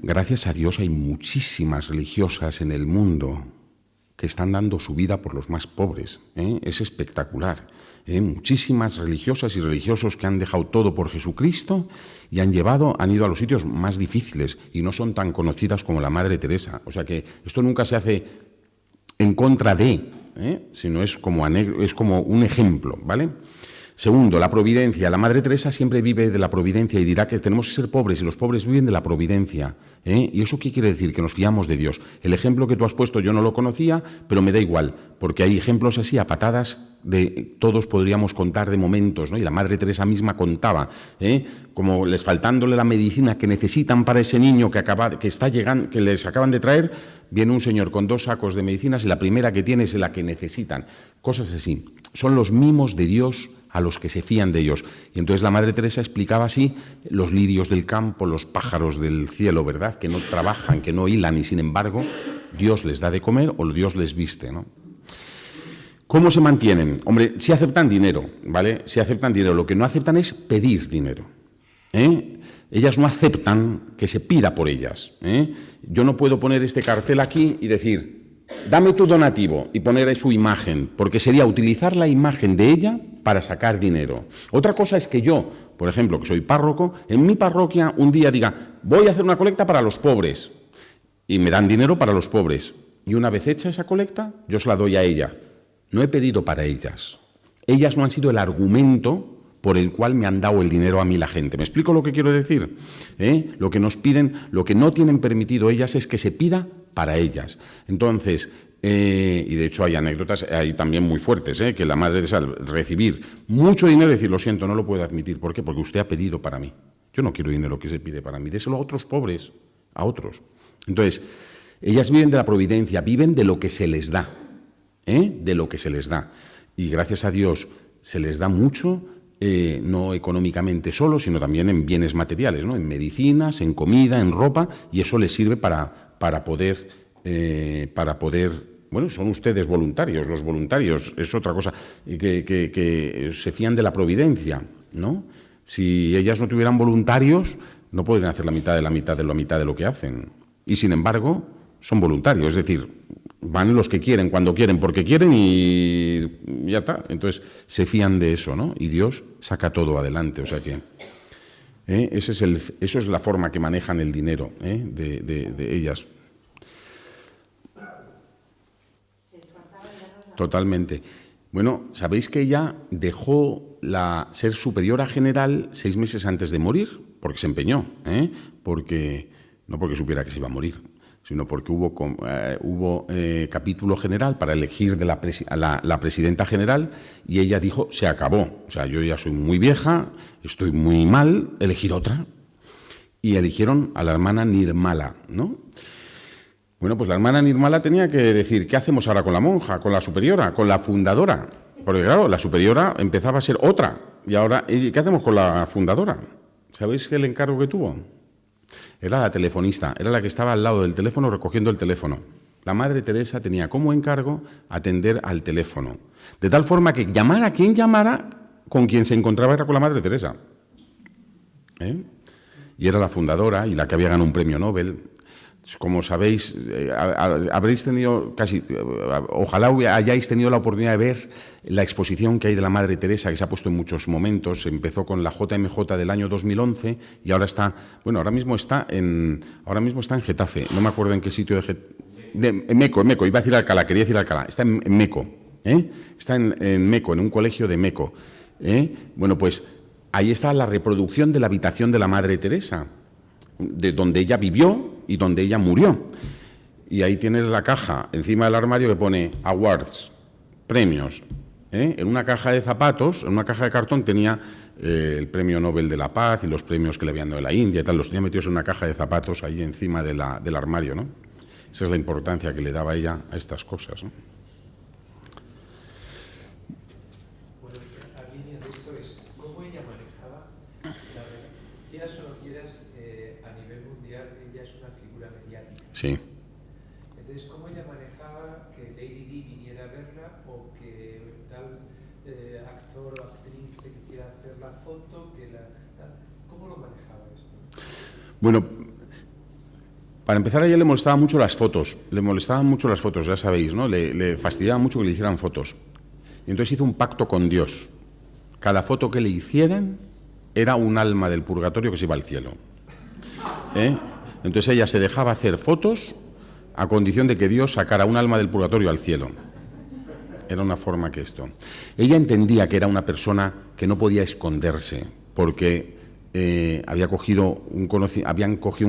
gracias a Dios hay muchísimas religiosas en el mundo que están dando su vida por los más pobres, ¿eh? Es espectacular, ¿eh? Muchísimas religiosas y religiosos que han dejado todo por Jesucristo y han ido a los sitios más difíciles y no son tan conocidas como la Madre Teresa. O sea que esto nunca se hace en contra de, sino es como un ejemplo, ¿vale? Segundo, la providencia. La Madre Teresa siempre vive de la providencia y dirá que tenemos que ser pobres y los pobres viven de la providencia, ¿eh? ¿Y eso qué quiere decir? Que nos fiamos de Dios. El ejemplo que tú has puesto yo no lo conocía, pero me da igual, porque hay ejemplos así a patadas todos podríamos contar de momentos, ¿no? Y la Madre Teresa misma contaba, como les faltándole la medicina que necesitan para ese niño que está llegando, que les acaban de traer, viene un señor con 2 sacos de medicinas y la primera que tiene es la que necesitan. Cosas así. Son los mimos de Dios a los que se fían de ellos. Y entonces la Madre Teresa explicaba así los lirios del campo, los pájaros del cielo, ¿verdad? Que no trabajan, que no hilan y sin embargo Dios les da de comer o Dios les viste, ¿no? ¿Cómo se mantienen? Hombre, sí aceptan dinero, ¿vale? Sí aceptan dinero. Lo que no aceptan es pedir dinero, ¿eh? Ellas no aceptan que se pida por ellas, ¿eh? Yo no puedo poner este cartel aquí y decir, dame tu donativo y poner su imagen, porque sería utilizar la imagen de ella para sacar dinero. Otra cosa es que yo, por ejemplo, que soy párroco, en mi parroquia un día diga, voy a hacer una colecta para los pobres, y me dan dinero para los pobres. Y una vez hecha esa colecta, yo se la doy a ella. No he pedido para ellas. Ellas no han sido el argumento por el cual me han dado el dinero a mí la gente. ¿Me explico lo que quiero decir? Lo que nos piden, lo que no tienen permitido ellas es que se pida para ellas. Entonces, y de hecho hay anécdotas ahí también muy fuertes, que la Madre Teresa al recibir mucho dinero y decir, lo siento, no lo puedo admitir. ¿Por qué? Porque usted ha pedido para mí. Yo no quiero dinero que se pide para mí. Déselo a otros pobres, a otros. Entonces, ellas viven de la providencia, viven de lo que se les da. De lo que se les da. Y gracias a Dios se les da mucho, no económicamente solo, sino también en bienes materiales, ¿no? En medicinas, en comida, en ropa, y eso les sirve para poder bueno, son ustedes voluntarios, los voluntarios, es otra cosa, que se fían de la providencia, ¿no? Si ellas no tuvieran voluntarios, no podrían hacer la mitad de la mitad de la mitad de lo que hacen. Y, sin embargo, son voluntarios, es decir, van los que quieren, cuando quieren, porque quieren y ya está. Entonces, se fían de eso, ¿no? Y Dios saca todo adelante, o sea que... eso es la forma que manejan el dinero de ellas. Totalmente. Bueno, sabéis que ella dejó ser superiora general 6 meses antes de morir, porque se empeñó, no porque supiera que se iba a morir, sino porque hubo capítulo general para elegir la presidenta general y ella dijo, se acabó. O sea, yo ya soy muy vieja, estoy muy mal, elegir otra. Y eligieron a la hermana Nirmala, ¿no? Bueno, pues la hermana Nirmala tenía que decir, ¿qué hacemos ahora con la monja, con la superiora, con la fundadora? Porque claro, la superiora empezaba a ser otra. Y ahora, ¿qué hacemos con la fundadora? ¿Sabéis el encargo que tuvo? Era la telefonista, era la que estaba al lado del teléfono recogiendo el teléfono. La Madre Teresa tenía como encargo atender al teléfono. De tal forma que llamara a quien llamara, con quien se encontraba era con la Madre Teresa. Y era la fundadora y la que había ganado un premio Nobel. Como sabéis, habréis tenido ojalá hayáis tenido la oportunidad de ver la exposición que hay de la Madre Teresa, que se ha puesto en muchos momentos. Empezó con la JMJ del año 2011 y ahora mismo está en Getafe. No me acuerdo en qué sitio en Meco. Iba a decir Alcalá, quería decir Alcalá. Está en Meco. Está en Meco, en un colegio de Meco. Bueno, pues ahí está la reproducción de la habitación de la Madre Teresa, de donde ella vivió y donde ella murió. Y ahí tienes la caja encima del armario que pone awards, premios. En una caja de zapatos, en una caja de cartón tenía el premio Nobel de la Paz y los premios que le habían dado de la India y tal, los tenía metidos en una caja de zapatos ahí encima del armario, ¿no? Esa es la importancia que le daba ella a estas cosas, ¿no? Bueno, la línea de esto es cómo ella manejaba quieras o no quieras, a nivel mundial ella es una figura mediática. Sí. Entonces, ¿cómo ella manejaba que Lady Di viniera a verla o que tal actor o actriz se quisiera hacer la foto? ¿Cómo lo manejaba esto? Bueno, para empezar, a ella le molestaban mucho las fotos. Ya sabéis, ¿no? Le fastidiaba mucho que le hicieran fotos. Y entonces hizo un pacto con Dios. Cada foto que le hicieran era un alma del purgatorio que se iba al cielo. Entonces ella se dejaba hacer fotos a condición de que Dios sacara un alma del purgatorio al cielo. Era una forma que esto. Ella entendía que era una persona que no podía esconderse, porque habían cogido un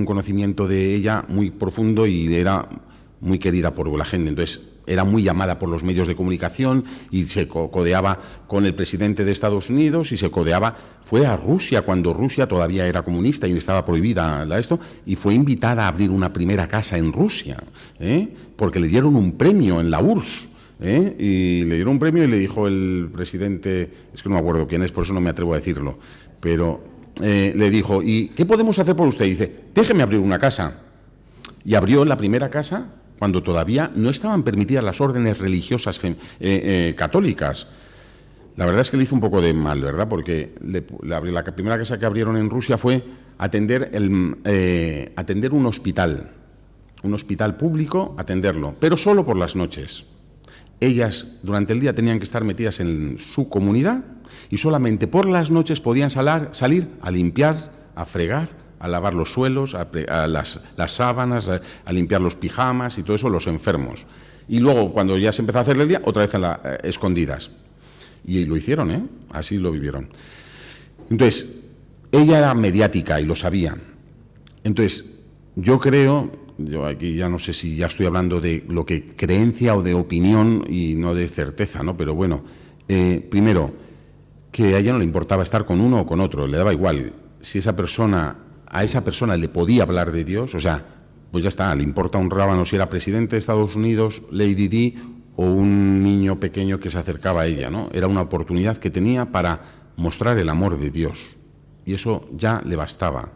conocimiento de ella muy profundo y era muy querida por la gente. Entonces era muy llamada por los medios de comunicación y se codeaba con el presidente de Estados Unidos y fue a Rusia cuando Rusia todavía era comunista y estaba prohibida esto, y fue invitada a abrir una primera casa en Rusia, porque le dieron un premio en la URSS. Y le dieron un premio y le dijo el presidente, es que no me acuerdo quién es, por eso no me atrevo a decirlo, pero le dijo, ¿y qué podemos hacer por usted? Y dice, déjeme abrir una casa. Y abrió la primera casa cuando todavía no estaban permitidas las órdenes religiosas católicas. La verdad es que le hizo un poco de mal, ¿verdad? Porque la primera casa que abrieron en Rusia fue atender un hospital público, atenderlo, pero solo por las noches. Ellas durante el día tenían que estar metidas en su comunidad y solamente por las noches podían salir a limpiar, a fregar, a lavar los suelos, a las sábanas, a limpiar los pijamas y todo eso, los enfermos. Y luego, cuando ya se empezó a hacer el día, otra vez escondidas. Y lo hicieron, así lo vivieron. Entonces, ella era mediática y lo sabía. Entonces, yo aquí ya no sé si ya estoy hablando de lo que creencia o de opinión y no de certeza, ¿no? Pero bueno, primero, que a ella no le importaba estar con uno o con otro, le daba igual. Si a esa persona le podía hablar de Dios, o sea, pues ya está, le importa un rábano si era presidente de Estados Unidos, Lady Di, o un niño pequeño que se acercaba a ella, ¿no? Era una oportunidad que tenía para mostrar el amor de Dios, y eso ya le bastaba.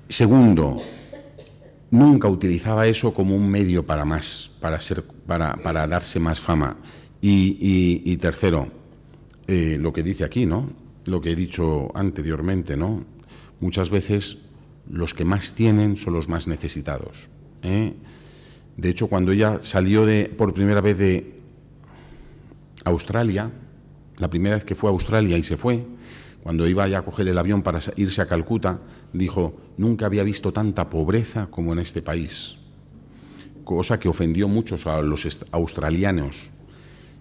Segundo, nunca utilizaba eso como un medio para más, para darse más fama. Y tercero, lo que dice aquí, ¿no? Lo que he dicho anteriormente, ¿no? Muchas veces los que más tienen son los más necesitados, ¿eh? De hecho, cuando ella salió por primera vez de Australia, la primera vez que fue a Australia y se fue, cuando iba ya a coger el avión para irse a Calcuta, dijo: nunca había visto tanta pobreza como en este país, cosa que ofendió mucho a los australianos.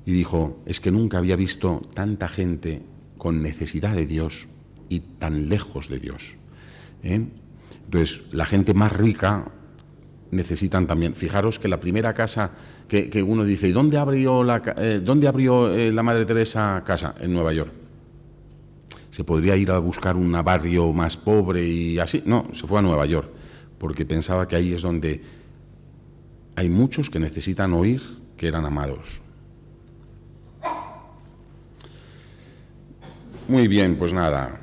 Y dijo: es que nunca había visto tanta gente con necesidad de Dios y tan lejos de Dios, ¿eh? Entonces, la gente más rica necesitan también. Fijaros que la primera casa que uno dice: ¿y dónde abrió la Madre Teresa casa? En Nueva York. Se podría ir a buscar un barrio más pobre y así. No, se fue a Nueva York, porque pensaba que ahí es donde hay muchos que necesitan oír que eran amados. Muy bien, pues nada.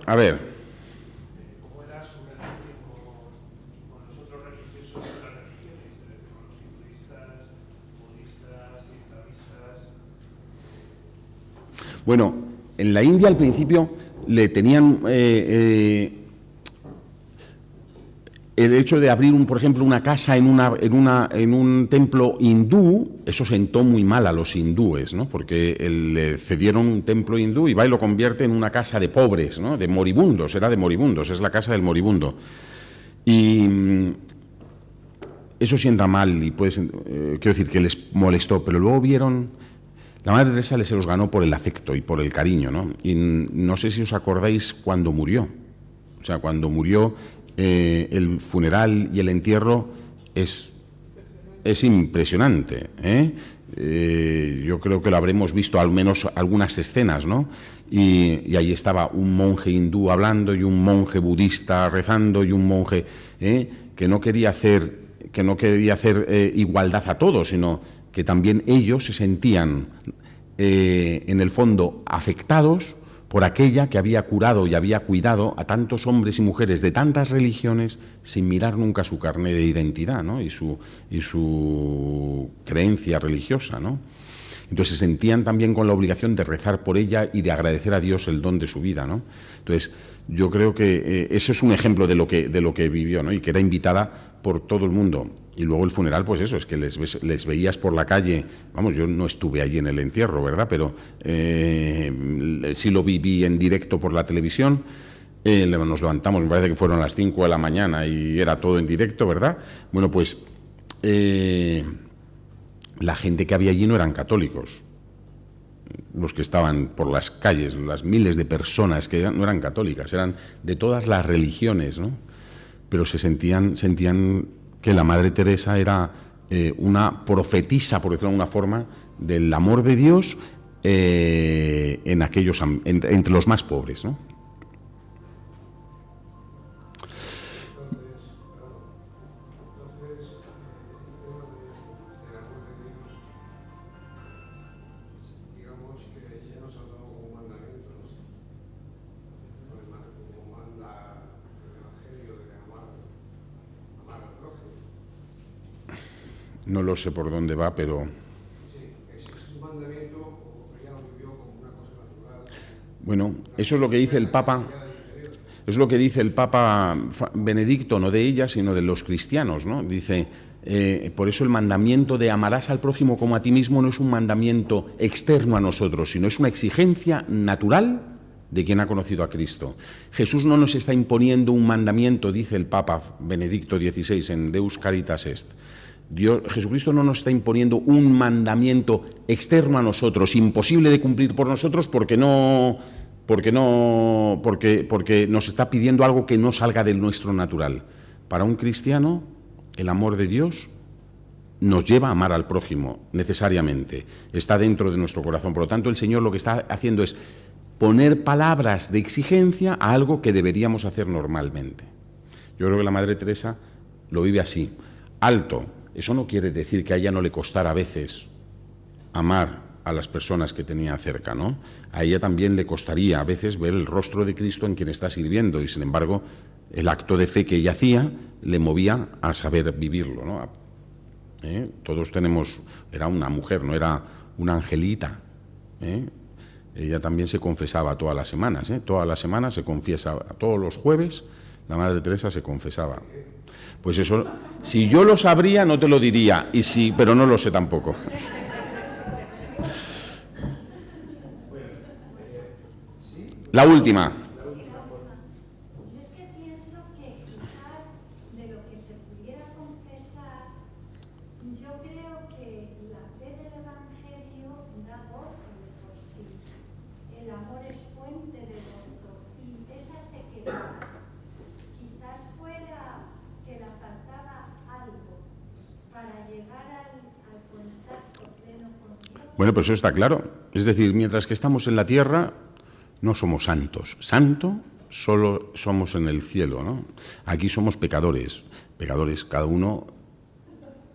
A ver. ¿Cómo era su relación con los otros religiosos de otras religiones? Con los hinduistas, budistas, islamistas. Bueno, en la India al principio le tenían el hecho de abrir, por ejemplo, una casa en un templo hindú. Eso sentó muy mal a los hindúes, ¿no? Porque le cedieron un templo hindú y va y lo convierte en una casa de pobres, ¿no? De moribundos, era de moribundos, es la casa del moribundo. Y eso sienta mal y quiero decir que les molestó, pero luego vieron. La Madre Teresa se los ganó por el afecto y por el cariño, ¿no? Y no sé si os acordáis cuando murió. O sea, cuando murió, el funeral y el entierro es impresionante, ¿eh? Yo creo que lo habremos visto al menos algunas escenas, ¿no? Y ahí estaba un monje hindú hablando y un monje budista rezando y un monje que no quería hacer igualdad a todos, sino que también ellos se sentían en el fondo afectados por aquella que había curado y había cuidado a tantos hombres y mujeres de tantas religiones sin mirar nunca su carné de identidad, ¿no? y su creencia religiosa, ¿no? Entonces se sentían también con la obligación de rezar por ella y de agradecer a Dios el don de su vida, ¿no? Entonces yo creo que ese es un ejemplo de lo que vivió, ¿no? Y que era invitada por todo el mundo. Y luego el funeral, pues eso, es que les veías por la calle. Vamos, yo no estuve allí en el entierro, ¿verdad? Pero sí lo viví en directo por la televisión. Nos levantamos, me parece que fueron las 5 de la mañana y era todo en directo, ¿verdad? Bueno, pues la gente que había allí no eran católicos. Los que estaban por las calles, las miles de personas que no eran católicas, eran de todas las religiones, ¿no? Pero se sentían que la Madre Teresa era una profetisa, por decirlo de alguna forma, del amor de Dios entre los más pobres, ¿no? No lo sé por dónde va, pero... Bueno, eso es lo que dice el Papa. Es lo que dice el Papa Benedicto, no de ella, sino de los cristianos, ¿no? Dice, por eso el mandamiento de amarás al prójimo como a ti mismo no es un mandamiento externo a nosotros, sino es una exigencia natural de quien ha conocido a Cristo. Jesús no nos está imponiendo un mandamiento, dice el Papa Benedicto XVI en Deus Caritas Est. Jesucristo no nos está imponiendo un mandamiento externo a nosotros, imposible de cumplir por nosotros porque nos está pidiendo algo que no salga del nuestro natural. Para un cristiano, el amor de Dios nos lleva a amar al prójimo, necesariamente. Está dentro de nuestro corazón. Por lo tanto, el Señor lo que está haciendo es poner palabras de exigencia a algo que deberíamos hacer normalmente. Yo creo que la Madre Teresa lo vive así. Alto. Eso no quiere decir que a ella no le costara a veces amar a las personas que tenía cerca, ¿no? A ella también le costaría a veces ver el rostro de Cristo en quien está sirviendo y, sin embargo, el acto de fe que ella hacía le movía a saber vivirlo, ¿no? Todos tenemos... Era una mujer, no era una angelita, Ella también se confesaba todas las semanas, Todas las semanas se confiesaba. Todos los jueves la Madre Teresa se confesaba. Pues eso, si yo lo sabría, no te lo diría, pero no lo sé tampoco. La última. Yo es que pienso que quizás de lo que se pudiera confesar, yo creo que la fe del Evangelio da gozo de por sí. El amor es fuente de gozo y esa sequedad quizás fuera que le faltaba algo para llegar al contacto pleno con Dios. Bueno, pues eso está claro. Es decir, mientras que estamos en la tierra, no somos santos. Santo solo somos en el cielo, ¿no? Aquí somos pecadores, cada uno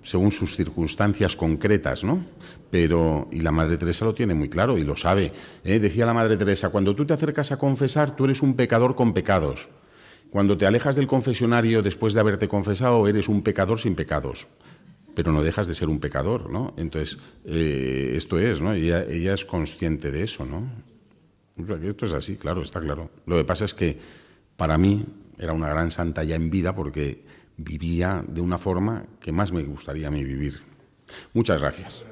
según sus circunstancias concretas, ¿no? Y la Madre Teresa lo tiene muy claro y lo sabe. Decía la Madre Teresa, cuando tú te acercas a confesar, tú eres un pecador con pecados. Cuando te alejas del confesionario después de haberte confesado, eres un pecador sin pecados. Pero no dejas de ser un pecador, ¿no? Entonces, esto es, ¿no? Ella es consciente de eso, ¿no? Esto es así, claro, está claro. Lo que pasa es que para mí era una gran santa ya en vida porque vivía de una forma que más me gustaría a mí vivir. Muchas gracias.